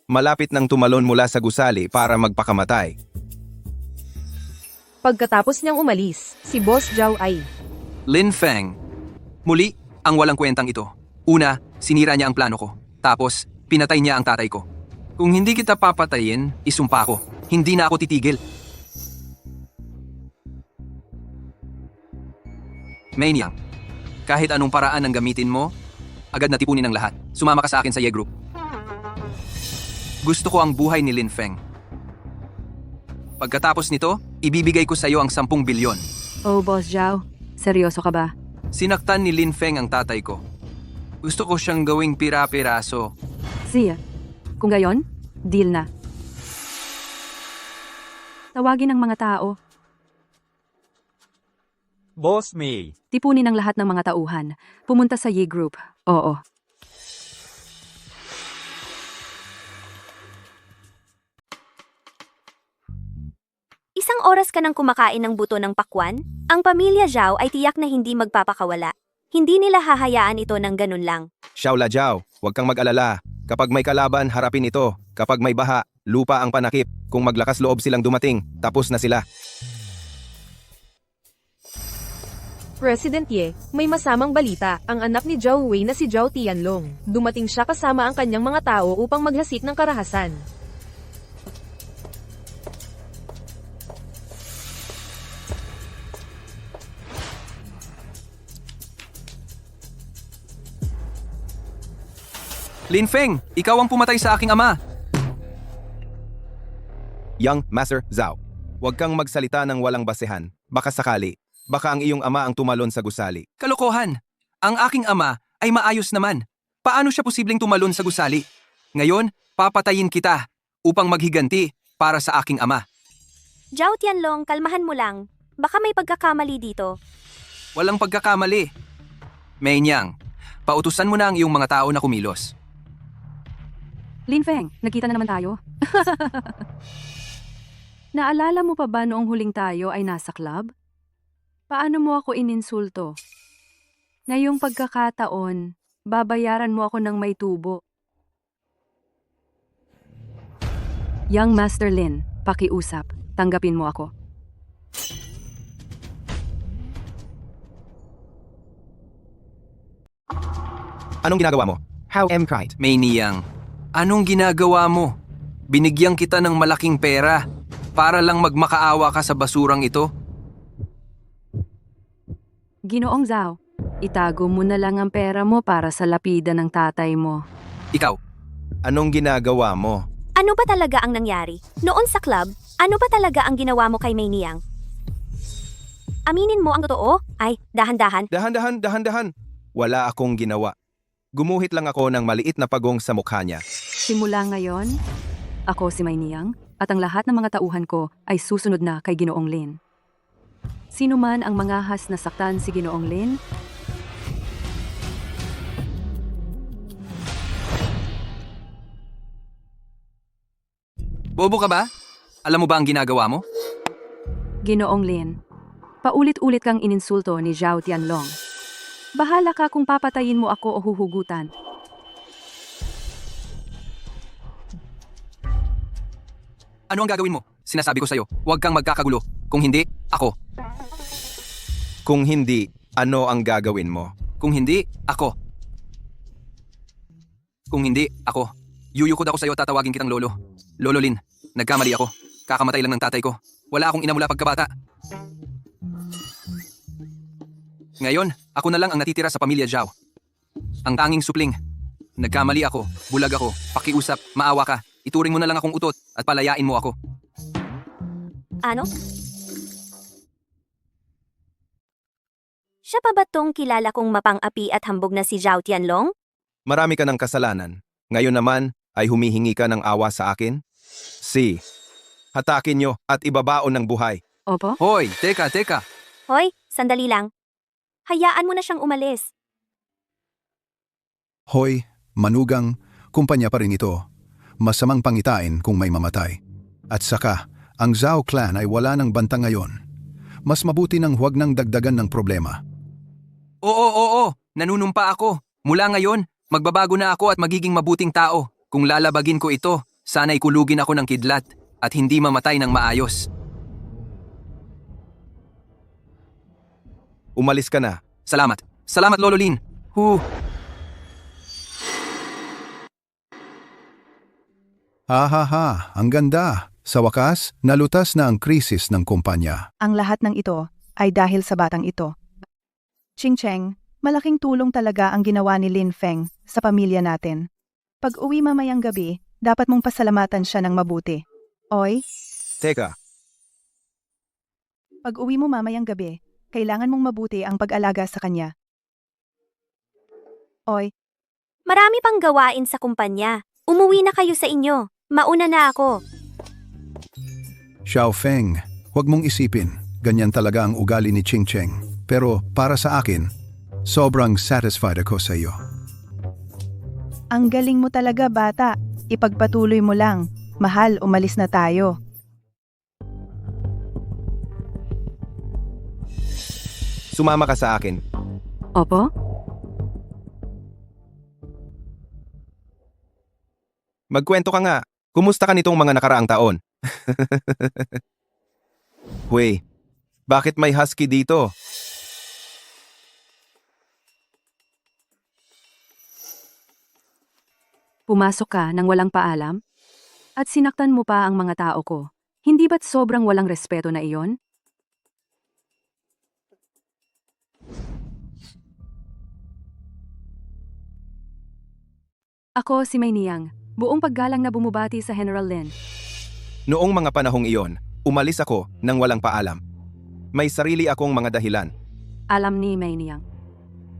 Malapit nang tumalon mula sa gusali para magpakamatay. Pagkatapos niyang umalis, si Boss Zhao ay Lin Feng. Muli, ang walang kwentang ito. Una, sinira niya ang plano ko. Tapos, pinatay niya ang tatay ko. Kung hindi kita papatayin, isumpa ko. Hindi na ako titigil. Maniac, kahit anong paraan ang gamitin mo, agad na tipunin ang lahat. Sumama ka sa akin sa Ye Group. Gusto ko ang buhay ni Lin Feng. Pagkatapos nito, ibibigay ko sa iyo ang 10 bilyon. Oh, Boss Zhao, seryoso ka ba? Sinaktan ni Lin Feng ang tatay ko. Gusto ko siyang gawing pira-piraso. Siya. Kung gayon, deal na. Tawagin ang mga tao. Boss May, Tipunin ang lahat ng mga tauhan. Pumunta sa Ye Group. Oo. Isang oras ka nang kumakain ng buto ng pakwan? Ang pamilya Zhao ay tiyak na hindi magpapakawala. Hindi nila hahayaan ito ng ganun lang. Xiaola Zhao, huwag kang mag-alala. Kapag may kalaban, harapin ito. Kapag may baha, lupa ang panakip. Kung maglakas loob silang dumating, tapos na sila. President Ye, may masamang balita. Ang anak ni Zhao Wei na si Zhao Tianlong. Dumating siya kasama ang kanyang mga tao upang maghasit ng karahasan. Lin Feng, ikaw ang pumatay sa aking ama. Young Master Zhao, huwag kang magsalita ng walang basehan. Baka sakali, baka ang iyong ama ang tumalon sa gusali. Kalokohan. Ang aking ama ay maayos naman. Paano siya posibleng tumalon sa gusali? Ngayon, papatayin kita upang maghiganti para sa aking ama. Zhao Tianlong, kalmahan mo lang. Baka may pagkakamali dito. Walang pagkakamali. Mainyang, pautusan mo na ang iyong mga tao na kumilos. Lin Feng, nagkita na naman tayo. Naalala mo pa ba noong huling tayo ay nasa club? Paano mo ako ininsulto? Ngayong pagkakataon, babayaran mo ako ng may tubo. Young Master Lin, pakiusap. Tanggapin mo ako. Anong ginagawa mo? How am right? May niyang, anong ginagawa mo? Binigyan kita ng malaking pera para lang magmakaawa ka sa basurang ito? Ginoong Zhao, itago mo na lang ang pera mo para sa lapida ng tatay mo. Ikaw, Anong ginagawa mo? Ano ba talaga ang nangyari? Noon sa club, ano ba talaga ang ginawa mo kay May Niyang? Aminin mo ang totoo? Ay, dahan-dahan. Dahan-dahan. Wala akong ginawa. Gumuhit lang ako ng maliit na pagong sa mukha niya. Simula ngayon, ako si May Niyang at ang lahat ng mga tauhan ko ay susunod na kay Ginoong Lin. Sino man ang mangahas na saktan si Ginoong Lin, bobo ka ba? Alam mo ba ang ginagawa mo? Ginoong Lin, paulit-ulit kang ininsulto ni Zhao Tianlong. Bahala ka kung papatayin mo ako o huhugutan. Ano ang gagawin mo? Sinasabi ko sa'yo, huwag kang magkakagulo. Kung hindi, ako. Kung hindi, ano ang gagawin mo? Kung hindi, ako. Kung hindi, ako. Yuyukod ako sa'yo, tatawagin kitang Lolo. Lolo Lin, nagkamali ako. Kakamatay lang ng tatay ko. Wala akong ina mula pagkabata. Ngayon, ako na lang ang natitira sa pamilya Zhao. Ang tanging supling. Nagkamali ako, bulag ako, pakiusap, maawa ka. Ituring mo na lang akong utot at palayain mo ako. Ano? Siya pa ba tong kilala kong mapang-api at hambog na si Zhao Tianlong? Marami ka ng kasalanan. Ngayon naman ay humihingi ka ng awa sa akin? Hatakin nyo at ibabaon ng buhay. Opo? Hoy, teka. Hoy, sandali lang. Hayaan mo na siyang umalis. Hoy, manugang, kumpanya pa rin ito. Masamang pangitain kung may mamatay. At saka, ang Zhao clan ay wala ng banta ngayon. Mas mabuti nang huwag nang dagdagan ng problema. Oo. Nanunumpa ako. Mula ngayon, magbabago na ako at magiging mabuting tao. Kung lalabagin ko ito, sana'y kulugin ako ng kidlat at hindi mamatay ng maayos. Umalis ka na. Salamat. Salamat, Lolo Lin. Ang ganda. Sa wakas, nalutas na ang krisis ng kumpanya. Ang lahat ng ito ay dahil sa batang ito. Ching Cheng, malaking tulong talaga ang ginawa ni Lin Feng sa pamilya natin. Pag uwi mamayang gabi, dapat mong pasalamatan siya ng mabuti. Oy, Teka, pag uwi mo mamayang gabi, kailangan mong mabuti ang pag-alaga sa kanya. Oy, Marami pang gawain sa kumpanya. Umuwi na kayo sa inyo. Mauna na ako. Xiao Feng, huwag mong isipin. Ganyan talaga ang ugali ni Ching Cheng. Pero para sa akin, sobrang satisfied ako sa iyo. ang galing mo talaga bata. Ipagpatuloy mo lang. Mahal, umalis na tayo. sumama ka sa akin. Opo? Magkwento ka nga. Kumusta ka nitong mga nakaraang taon? Huy, bakit may husky dito? Pumasok ka nang walang paalam? At sinaktan mo pa ang mga tao ko. Hindi ba't sobrang walang respeto na iyon? Ako si May Niyang, buong paggalang na bumubati sa General Lin. Noong mga panahong iyon, umalis ako nang walang paalam. May sarili akong mga dahilan. Alam ni May Niyang.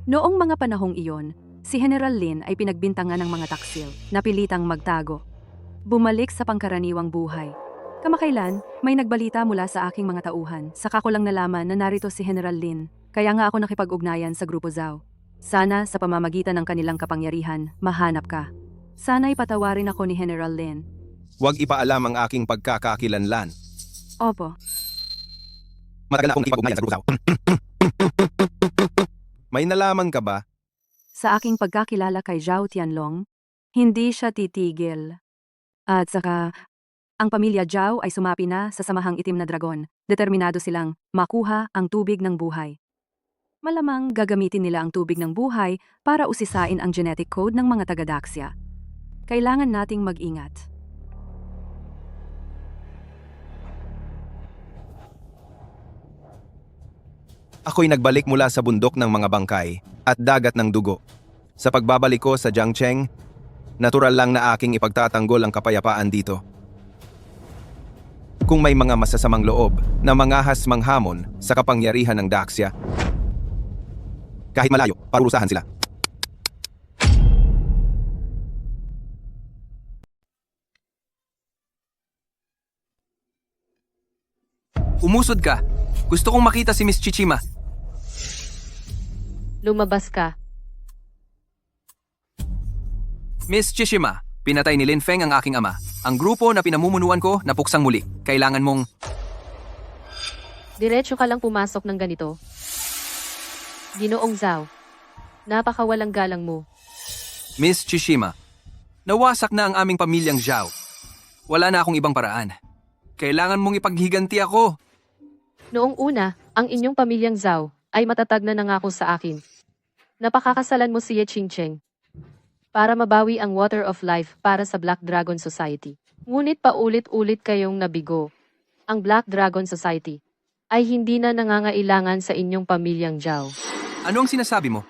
Noong mga panahong iyon, si General Lin ay pinagbintangan ng mga taksil, napilitang magtago. Bumalik sa pangkaraniwang buhay. Kamakailan, may nagbalita mula sa aking mga tauhan. Saka ko lang nalaman na narito si General Lin, kaya nga ako nakipag-ugnayan sa Grupo Zhao. Sana sa pamamagitan ng kanilang kapangyarihan, mahanap ka. Sana'y patawarin ako ni General Lin. Huwag ipaalam ang aking pagkakakilanlan. Opo. Matagal na akong nakikipag-ugnayan sa grusaw. May nalaman ka ba? Sa aking pagkakilala kay Zhao Tianlong, hindi siya titigil. At saka, ang pamilya Zhao ay sumapi na sa samahang itim na dragon. Determinado silang makuha ang tubig ng buhay. Malamang gagamitin nila ang tubig ng buhay para usisain ang genetic code ng mga taga-Daxia. Kailangan nating mag-ingat. Ako'y nagbalik mula sa bundok ng mga bangkay at dagat ng dugo. Sa pagbabalik ko sa Jiangcheng, natural lang na aking ipagtatanggol ang kapayapaan dito. Kung may mga masasamang loob na mangahas manghamon sa kapangyarihan ng Daxia, kahit malayo, parurusahan sila. Umusod ka. Gusto kong makita si Miss Chichima. Lumabas ka. Miss Chichima, pinatay ni Lin Feng ang aking ama. Ang grupo na pinamumunuan ko napuksang muli. Kailangan mong... Diretso ka lang pumasok ng ganito. Ginoong Zhao. Napakawalang galang mo. Miss Chichima, nawasak na ang aming pamilyang Zhao. Wala na akong ibang paraan. Kailangan mong ipaghiganti ako. Noong una, ang inyong pamilyang Zhao ay matatag na nangako sa akin. Napakakasalan mo si Ye Qingcheng para mabawi ang Water of Life para sa Black Dragon Society. Ngunit paulit-ulit kayong nabigo. Ang Black Dragon Society ay hindi na nangangailangan sa inyong pamilyang Zhao. Ano ang sinasabi mo?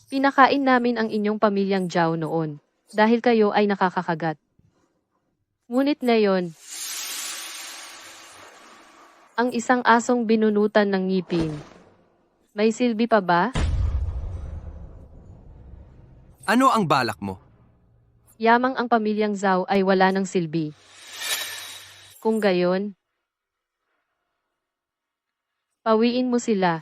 Pinakain namin ang inyong pamilyang Zhao noon dahil kayo ay nakakakagat. Ngunit ngayon, ang isang asong binunutan ng ngipin, may silbi pa ba? Ano ang balak mo? Yamang ang pamilyang Zhao ay wala ng silbi. Kung gayon, pawiin mo sila.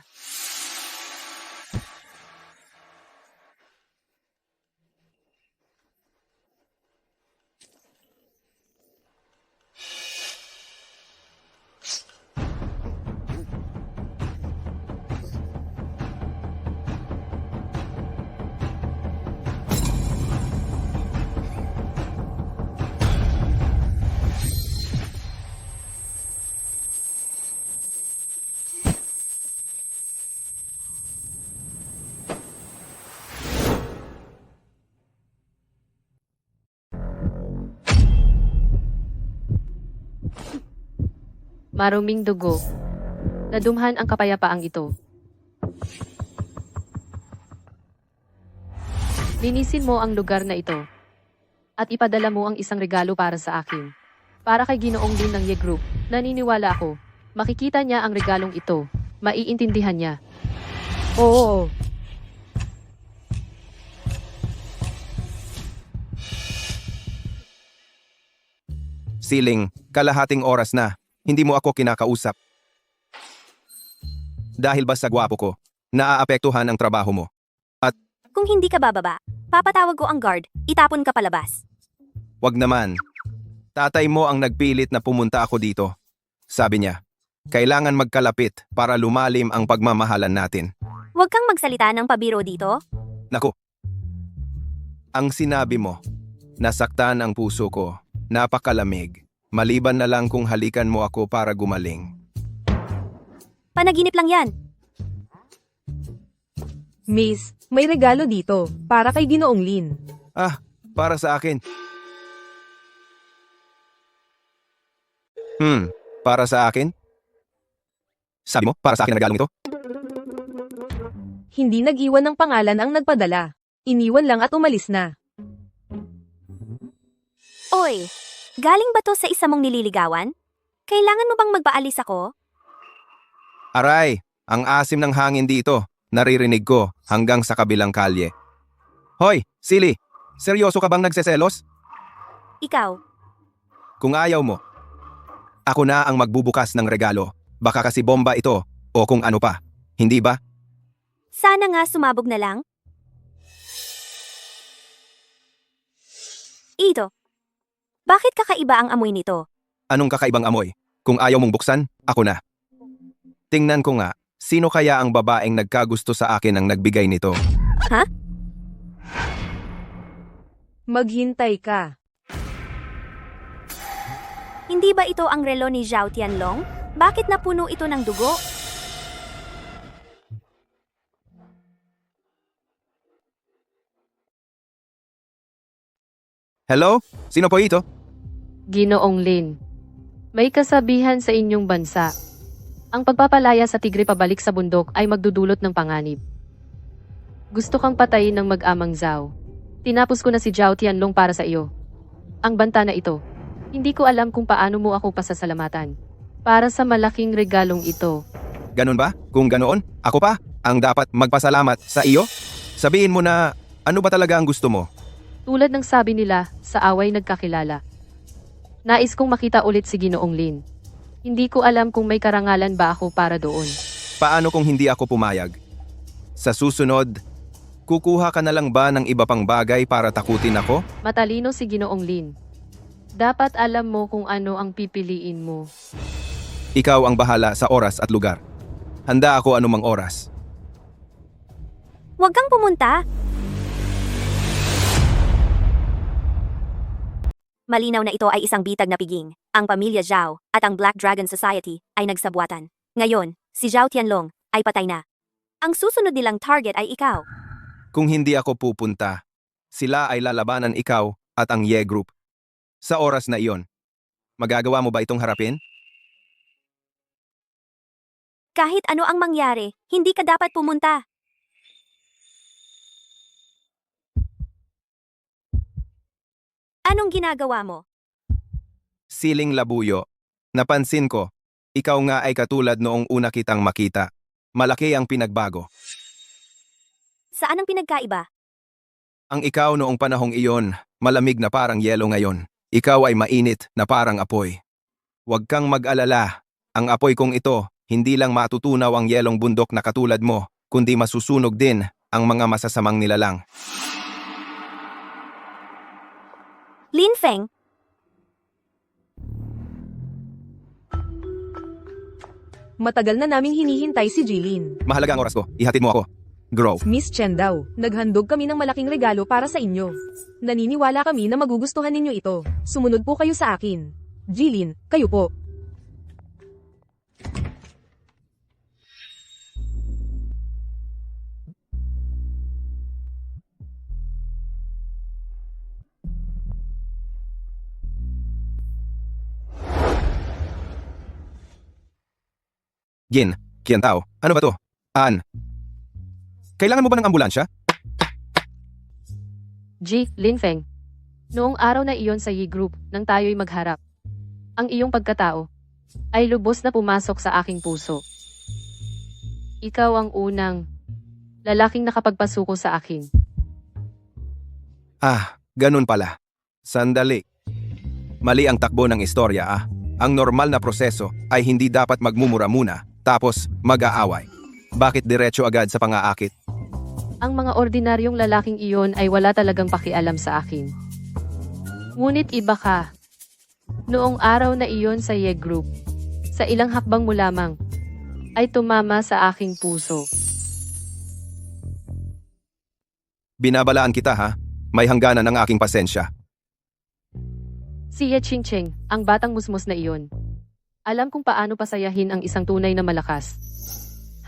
Maruming dugo. Nadumhan ang kapayapaang ito. Linisin mo ang lugar na ito. At ipadala mo ang isang regalo para sa akin. Para kay Ginoong Lin ng Ye Group, naniniwala ako. Makikita niya ang regalong ito. Maiintindihan niya. Oo. Siling, kalahating oras na. Hindi mo ako kinakausap. Dahil ba sa gwapo ko, naaapektuhan ang trabaho mo. Kung hindi ka bababa, papatawag ko ang guard, itapon ka palabas. Wag naman. Tatay mo ang nagpilit na pumunta ako dito. Sabi niya, kailangan magkalapit para lumalim ang pagmamahalan natin. Huwag kang magsalita ng pabiro dito. Naku. Ang sinabi mo, nasaktan ang puso ko, napakalamig. Maliban na lang kung halikan mo ako para gumaling. Panaginip lang yan. Miss, may regalo dito, para kay Ginoong Lin. Ah, para sa akin. Para sa akin? Sabi mo, para sa akin ang regalong ito? Hindi nag-iwan ng pangalan ang nagpadala. Iniwan lang at umalis na. Oy, galing ba to sa isa mong nililigawan? Kailangan mo bang magpaalis ako? Aray, ang asim ng hangin dito. Naririnig ko hanggang sa kabilang kalye. Hoy, Silly, seryoso ka bang nagseselos? Ikaw, Kung ayaw mo, ako na ang magbubukas ng regalo. Baka kasi bomba ito o kung ano pa. Hindi ba? sana nga sumabog na lang. Ito. Bakit kakaiba ang amoy nito? Anong kakaibang amoy? Kung ayaw mong buksan, ako na. Tingnan ko nga, sino kaya ang babaeng nagkagusto sa akin ang nagbigay nito? Maghintay ka. Hindi ba ito ang relo ni Zhao Tianlong? Bakit napuno ito ng dugo? Hello? Sino po ito? Ginoong Lin. May kasabihan sa inyong bansa. Ang pagpapalaya sa tigre pabalik sa bundok ay magdudulot ng panganib. Gusto kang patayin ng mag-amang Zhao. Tinapos ko na si Zhao Tianlong para sa iyo. Ang banta na ito. Hindi ko alam kung paano mo ako pasasalamatan. Para sa malaking regalong ito. Ganun ba? Kung ganoon, ako pa ang dapat magpasalamat sa iyo? Sabihin mo na, ano ba talaga ang gusto mo? Tulad ng sabi nila, sa away nagkakilala. Nais kong makita ulit si Ginoong Lin. Hindi ko alam kung may karangalan ba ako para doon. Paano kung hindi ako pumayag? Sa susunod, kukuha ka na lang ba ng iba pang bagay para takutin ako? Matalino si Ginoong Lin. Dapat alam mo kung ano ang pipiliin mo. Ikaw ang bahala sa oras at lugar. Handa ako anumang oras. Huwag kang pumunta. Malinaw na ito ay isang bitag na piging. Ang pamilya Zhao at ang Black Dragon Society ay nagsabuatan. Ngayon, si Zhao Tianlong ay patay na. Ang susunod nilang target ay ikaw. Kung hindi ako pupunta, sila ay lalabanan ikaw at ang Ye Group. Sa oras na iyon, magagawa mo ba itong harapin? Kahit ano ang mangyari, hindi ka dapat pumunta. Anong ginagawa mo? Siling Labuyo, napansin ko, ikaw nga ay katulad noong una kitang makita. Malaki ang pinagbago. Saan ang pinagkaiba? Ang ikaw noong panahong iyon, malamig na parang yelo ngayon. Ikaw ay mainit na parang apoy. Huwag kang mag-alala, ang apoy kong ito, hindi lang matutunaw ang yelong bundok na katulad mo, kundi masusunog din ang mga masasamang nilalang. Lin Feng, Matagal na naming hinihintay si Jilin. Mahalaga ang oras ko, ihatid mo ako. Grow. Miss Chen daw, naghandog kami ng malaking regalo para sa inyo. Naniniwala kami na magugustuhan ninyo ito. Sumunod po kayo sa akin. Jilin, kayo po. Gin, Kiantao, ano ba to? An? Kailangan mo ba ng ambulansya? Lin Feng. Noong araw na iyon sa Yi Group, nang tayo'y magharap. Ang iyong pagkatao ay lubos na pumasok sa aking puso. Ikaw ang unang lalaking nakapagpasuko sa akin. Ah, ganun pala. Sandali. Mali ang takbo ng istorya. Ang normal na proseso ay hindi dapat magmumura muna, tapos mag-aaway. Bakit diretso agad sa pangaakit? Ang mga ordinaryong lalaking iyon ay wala talagang pakialam sa akin. Ngunit iba ka. Noong araw na iyon sa Ye Group, sa ilang hakbang mo lamang, ay tumama sa aking puso. Binabalaan kita ha, may hangganan ang aking pasensya. Si Ye Qingcheng, ang batang musmos na iyon. Alam kung paano pasayahin ang isang tunay na malakas.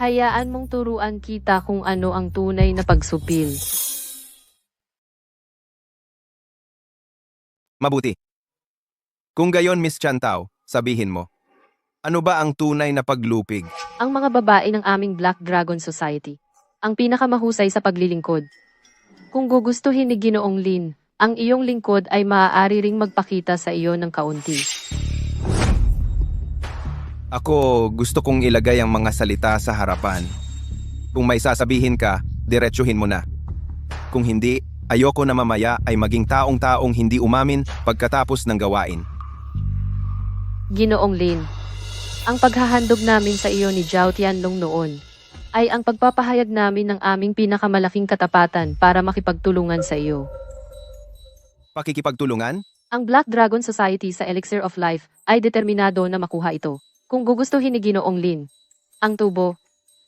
Hayaan mong turuan kita kung ano ang tunay na pagsupil. Mabuti. Kung gayon, Miss Chantao, sabihin mo, ano ba ang tunay na paglupig? Ang mga babae ng aming Black Dragon Society, ang pinakamahusay sa paglilingkod. Kung gugustuhin ni Ginoong Lin, ang iyong lingkod ay maaari ring magpakita sa iyo ng kaunti. Ako, gusto kong ilagay ang mga salita sa harapan. Kung may sasabihin ka, diretsuhin mo na. Kung hindi, ayoko na mamaya ay maging taong-taong hindi umamin pagkatapos ng gawain. Ginoong Lin, ang paghahandog namin sa iyo ni Zhao Tianlong noon ay ang pagpapahayag namin ng aming pinakamalaking katapatan para makipagtulungan sa iyo. Pakikipagtulungan? Ang Black Dragon Society sa Elixir of Life ay determinado na makuha ito. Kung gugustuhin ni Ginoong Lin, ang tubo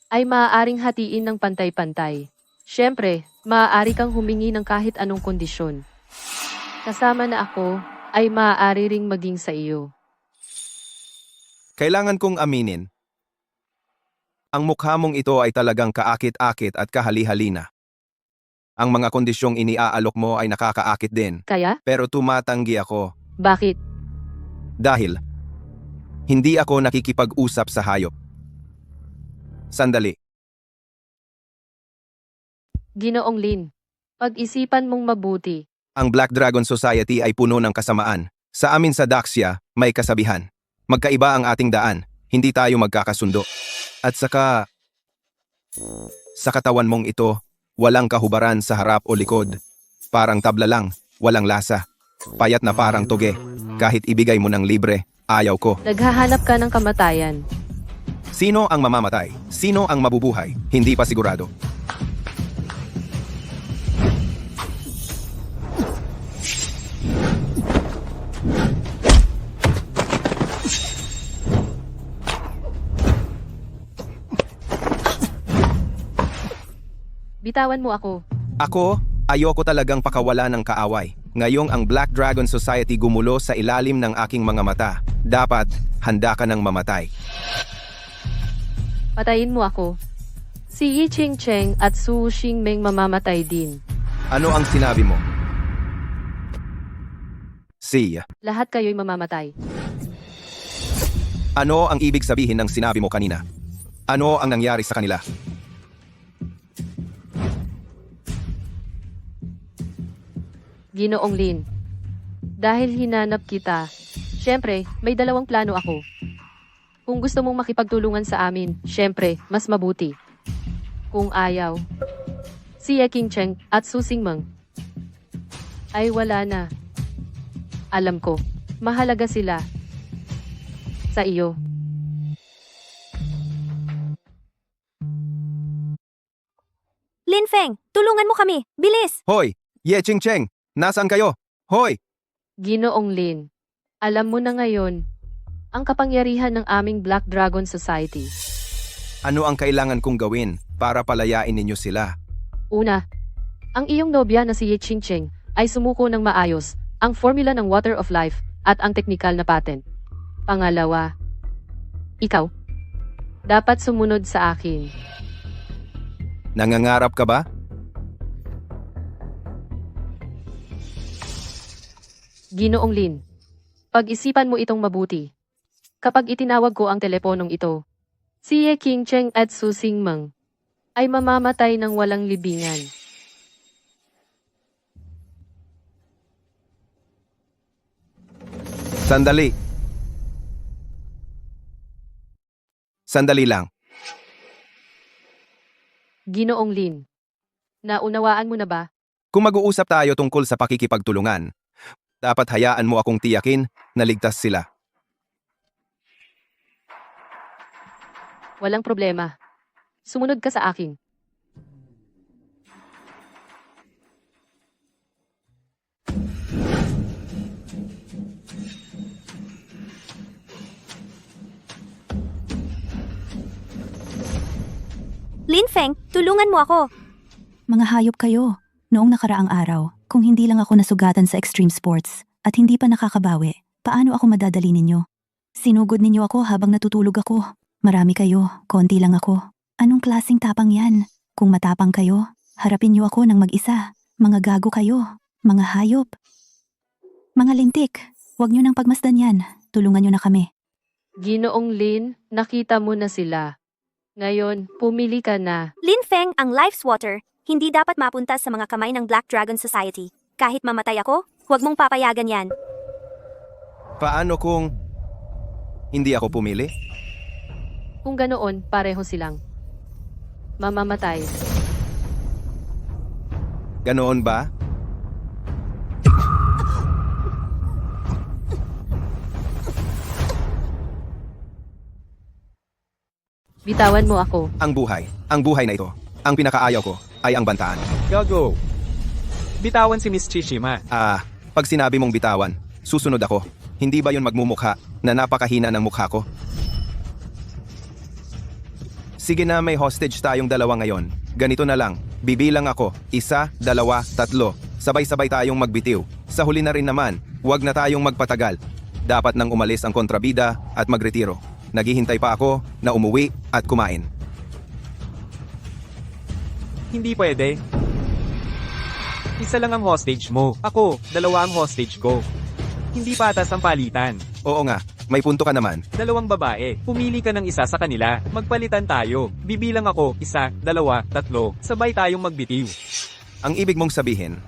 ay maaaring hatiin ng pantay-pantay. Siyempre, maaari kang humingi ng kahit anong kondisyon. Kasama na ako ay maaari ring maging sa iyo. Kailangan kong aminin. Ang mukha mong ito ay talagang kaakit-akit at kahali-halina. Ang mga kondisyong iniaalok mo ay nakakaakit din. Kaya? Pero tumatanggi ako Bakit? dahil hindi ako nakikipag-usap sa hayop. Sandali. Ginoong Lin, pag-isipan mong mabuti. Ang Black Dragon Society ay puno ng kasamaan. Sa amin sa Daxia, may kasabihan. Magkaiba ang ating daan, hindi tayo magkakasundo. At saka, sa katawan mong ito, walang kahubaran sa harap o likod. Parang tabla lang, walang lasa. Payat na parang toge. Kahit ibigay mo ng libre, ayaw ko. Naghahanap ka ng kamatayan. Sino ang mamamatay? Sino ang mabubuhay? Hindi pa sigurado. Bitawan mo ako. Ako, ayoko talagang pakawala ng kaaway. Ngayong ang Black Dragon Society gumulo sa ilalim ng aking mga mata. Dapat, handa ka ng mamatay. Patayin mo ako. Si Yi Ching Cheng at Su Xingming mamamatay din. Ano ang sinabi mo? Siya. Lahat kayo'y mamamatay. Ano ang ibig sabihin ng sinabi mo kanina? Ano ang nangyari sa kanila? Ginoong Lin. Dahil hinanap kita, syempre, may dalawang plano ako. Kung gusto mong makipagtulungan sa amin, syempre, mas mabuti. Kung ayaw, si Ye King Cheng at Su Xingmeng ay wala na. Alam ko, mahalaga sila sa iyo. Lin Feng, tulungan mo kami. Bilis! Hoy! Ye Ching Cheng! Nasaan kayo? Hoy! Ginoong Lin, alam mo na ngayon ang kapangyarihan ng aming Black Dragon Society. Ano ang kailangan kong gawin para palayain ninyo sila? Una, ang iyong nobya na si Ye Ching Cheng ay sumuko ng maayos ang formula ng Water of Life at ang teknikal na patent. Pangalawa, ikaw, dapat sumunod sa akin. Nangangarap ka ba? Ginoong Lin, pag-isipan mo itong mabuti. Kapag itinawag ko ang teleponong ito, si Ye King Cheng at Su Xingmeng ay mamamatay ng walang libingan. Sandali. Sandali lang. Ginoong Lin, naunawaan mo na ba? Kung mag-uusap tayo tungkol sa pakikipagtulungan, dapat hayaan mo akong tiyakin na ligtas sila. Walang problema. Sumunod ka sa akin. Lin Feng, tulungan mo ako. Mga hayop kayo. Noong nakaraang araw, kung hindi lang ako nasugatan sa extreme sports at hindi pa nakakabawi, paano ako madadali ninyo? Sinugod ninyo ako habang natutulog ako. Marami kayo, konti lang ako. Anong klaseng tapang yan? Kung matapang kayo, harapin niyo ako ng mag-isa. Mga gago kayo, mga hayop. Mga lintik, huwag niyo nang pagmasdan yan. Tulungan niyo na kami. Ginoong Lin, nakita mo na sila. Ngayon, pumili ka na. Lin Feng, ang life's water, hindi dapat mapunta sa mga kamay ng Black Dragon Society. Kahit mamatay ako, huwag mong papayagan yan. Paano kung hindi ako pumili? Kung ganoon, pareho silang mamamatay. Ganoon ba? Bitawan mo ako. Ang buhay na ito, ang pinakaayaw ko ay ang bantaan. Gago. Bitawan si Miss Chishima. Pag sinabi mong bitawan, susunod ako. Hindi ba yun magmumukha na napakahina ng mukha ko? Sige na, may hostage tayong dalawa ngayon. Ganito na lang, bibilang ako, 1, 2, 3. Sabay-sabay tayong magbitiw. Sa huli na rin naman, huwag na tayong magpatagal. Dapat nang umalis ang kontrabida at magretiro. Naghihintay pa ako na umuwi at kumain. Hindi pwede. Isa lang ang hostage mo. Ako, 2 ang hostage ko. Hindi patas ang palitan. Oo nga, may punto ka naman. 2 babae. Pumili ka ng isa sa kanila. Magpalitan tayo. Bibilang ako, 1, 2, 3. Sabay tayong magbitiw. Ang ibig mong sabihin,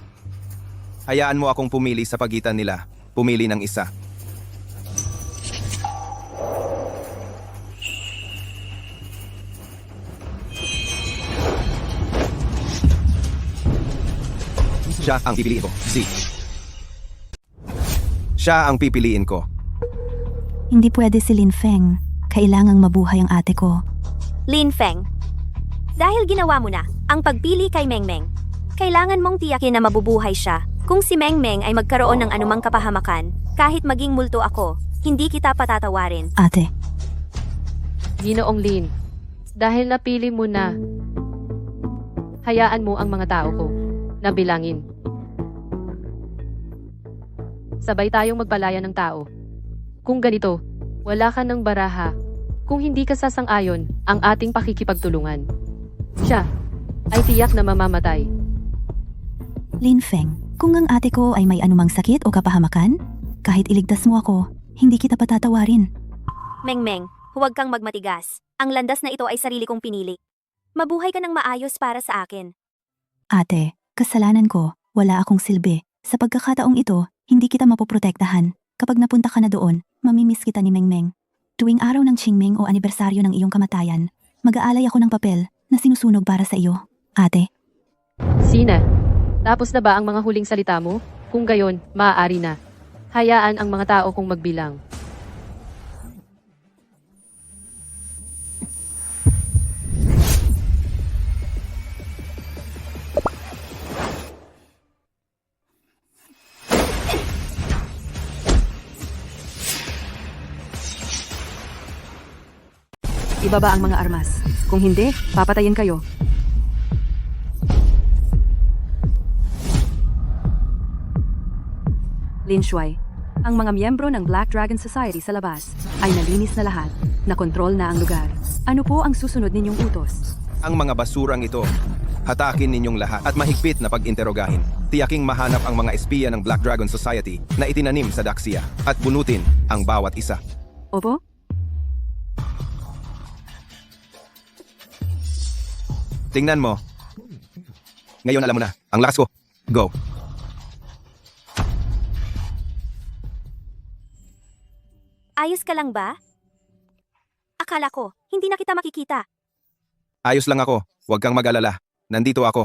hayaan mo akong pumili sa pagitan nila. Pumili ng isa. Siya ang pipiliin ko. Z. Siya ang pipiliin ko. Hindi pwede si Lin Feng. Kailangang mabuhay ang ate ko. Lin Feng. Dahil ginawa mo na ang pagpili kay Mengmeng, kailangan mong tiyakin na mabubuhay siya. Kung si Mengmeng ay magkaroon ng anumang kapahamakan, kahit maging multo ako, hindi kita patatawarin. Ate, Ginoong Lin, dahil napili mo na, hayaan mo ang mga tao ko na bilangin. Sabay tayong magpalaya ng tao. Kung ganito, wala ka ng baraha. Kung hindi ka sasang-ayon ang ating pakikipagtulungan, siya ay tiyak na mamamatay. Lin Feng, kung ang ate ko ay may anumang sakit o kapahamakan, kahit iligtas mo ako, hindi kita patatawarin. Mengmeng, huwag kang magmatigas. Ang landas na ito ay sarili kong pinili. Mabuhay ka ng maayos para sa akin. Ate, kasalanan ko, wala akong silbi. Sa pagkakataong ito, hindi kita mapoprotektahan. Kapag napunta ka na doon, mamimiss kita ni Mengmeng. Tuwing araw ng Qingming o anibersaryo ng iyong kamatayan, mag-aalay ako ng papel na sinusunog para sa iyo. Ate, Sina, tapos na ba ang mga huling salita mo? Kung gayon, maaari na. Hayaan ang mga tao kong magbilang. Ibaba ang mga armas. Kung hindi, papatayin kayo. Lin Shuai, ang mga miyembro ng Black Dragon Society sa labas ay nalinis na lahat, nakontrol na ang lugar. Ano po ang susunod ninyong utos? Ang mga basurang ito, hatakin ninyong lahat at mahigpit na pag-interogahin. Tiyaking mahanap ang mga espiya ng Black Dragon Society na itinanim sa Daxia at bunutin ang bawat isa. Opo? Tingnan mo. Ngayon alam mo na, ang lakas ko. Go. Ayos ka lang ba? Akala ko, hindi na kita makikita. Ayos lang ako, huwag kang mag-alala. Nandito ako.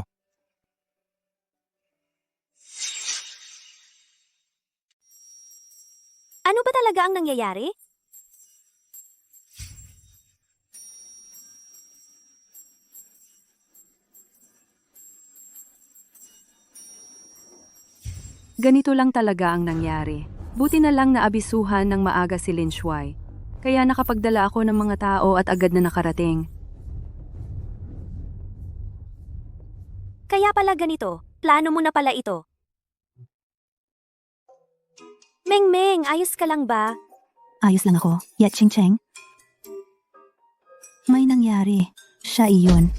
Ano ba talaga ang nangyayari? Ganito lang talaga ang nangyari. Buti na lang naabisuhan ng maaga si Lin Shuai. Kaya nakapagdala ako ng mga tao at agad na nakarating. Kaya pala ganito, plano mo na pala ito. Mengmeng, ayos ka lang ba? ayos lang ako. Yet Ching Cheng. May nangyari. Siya iyon.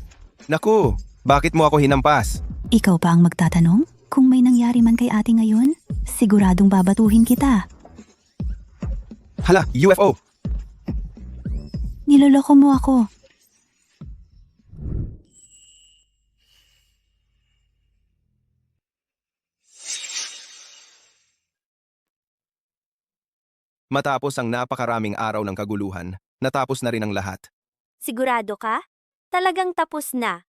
Naku, bakit mo ako hinampas? Ikaw pa ang magtatanong? Kung may nangyari man kay ate ngayon, siguradong babatuhin kita. Hala, UFO! Niloloko mo ako. Matapos ang napakaraming araw ng kaguluhan, natapos na rin ang lahat. Sigurado ka? Talagang tapos na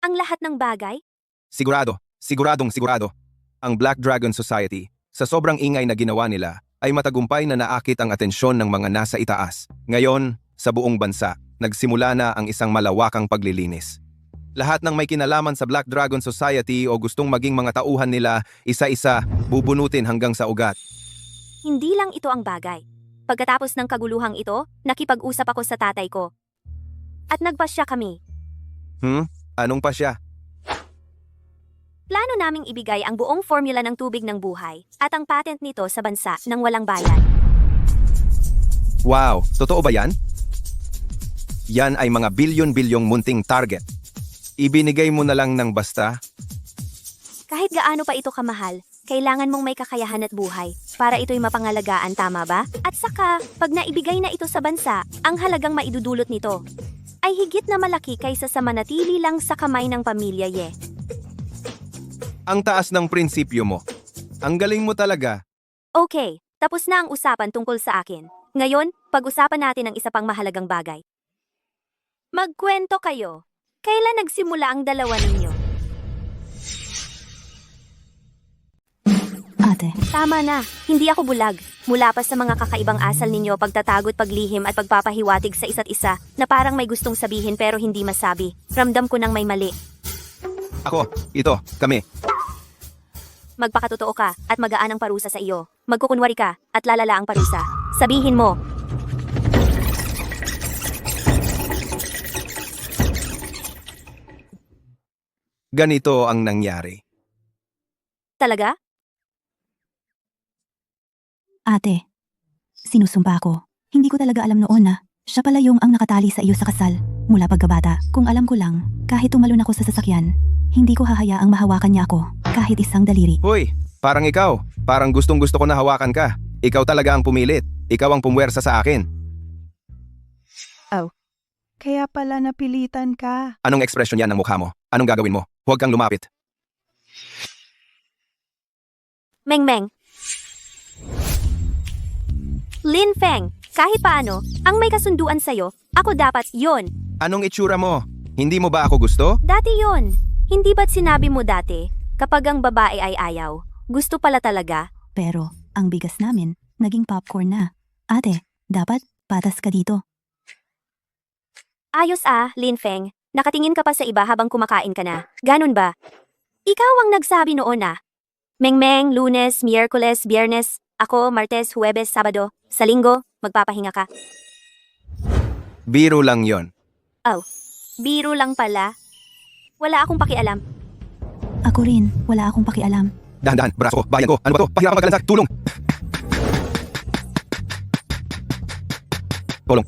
ang lahat ng bagay? Sigurado, sigurado. Ang Black Dragon Society, sa sobrang ingay na ginawa nila, ay matagumpay na naakit ang atensyon ng mga nasa itaas. Ngayon, sa buong bansa, nagsimula na ang isang malawakang paglilinis. Lahat ng may kinalaman sa Black Dragon Society o gustong maging mga tauhan nila, isa-isa, bubunutin hanggang sa ugat. Hindi lang ito ang bagay. Pagkatapos ng kaguluhang ito, nakipag-usap ako sa tatay ko. At nagpasya kami. Anong pa siya? Plano naming ibigay ang buong formula ng tubig ng buhay at ang patent nito sa bansa ng walang bayad. Wow, totoo ba yan? Yan ay mga bilyon-bilyong munting target. Ibinigay mo na lang ng basta? Kahit gaano pa ito kamahal, kailangan mong may kakayahan at buhay para ito'y mapangalagaan, tama ba? At saka, pag naibigay na ito sa bansa, ang halagang maidudulot nito ay higit na malaki kaysa sa manatili lang sa kamay ng pamilya Ye. Ang taas ng prinsipyo mo. Ang galing mo talaga. Okay, tapos na ang usapan tungkol sa akin. Ngayon, pag-usapan natin ang isa pang mahalagang bagay. Magkwento kayo. Kailan nagsimula ang dalawa ninyo? Ate, Tama na, hindi ako bulag. Mula pa sa mga kakaibang asal ninyo, pagtatago't paglihim at pagpapahiwatig sa isa't isa na parang may gustong sabihin pero hindi masabi. Ramdam ko nang may mali. Ako, ito, kami. Magpakatotoo ka at magaan ang parusa sa iyo. Magkukunwari ka at lalala ang parusa. Sabihin mo. Ganito ang nangyari. Talaga? ate. Sinusumpa ko. Hindi ko talaga alam noon na siya pala yung ang nakatali sa iyo sa kasal. Mula pagkabata, kung alam ko lang, kahit tumalon ako sa sasakyan, hindi ko hahayaang mahawakan niya ako, kahit isang daliri. Hoy, parang ikaw. Parang gustong-gusto ko na hawakan ka. Ikaw talaga ang pumilit. Ikaw ang pumwersa sa akin. Kaya pala napilitan ka. Anong ekspresyon yan ng mukha mo? Anong gagawin mo? Huwag kang lumapit. Meng-meng. Lin Feng, kahit paano, ang may kasunduan sa'yo, ako dapat yon. Anong itsura mo? Hindi mo ba ako gusto? Dati yon. Hindi ba't sinabi mo dati, kapag ang babae ay ayaw, gusto pala talaga? Pero, ang bigas namin, naging popcorn na. Ate, dapat patas ka dito. Ayos Lin Feng. Nakatingin ka pa sa iba habang kumakain ka na. Ganun ba? Ikaw ang nagsabi noon Meng-meng, Lunes, Miyerkules, Biyernes, ako, Martes, Huwebes, Sabado. Sa linggo, magpapahinga ka. Biro lang yon. Biro lang pala. Wala akong pakialam. Ako rin, wala akong pakialam. Dahan-dahan, braso ko, bayan ko. Ano ba to? Pahira ka magkalansak. Tulong! Tulong.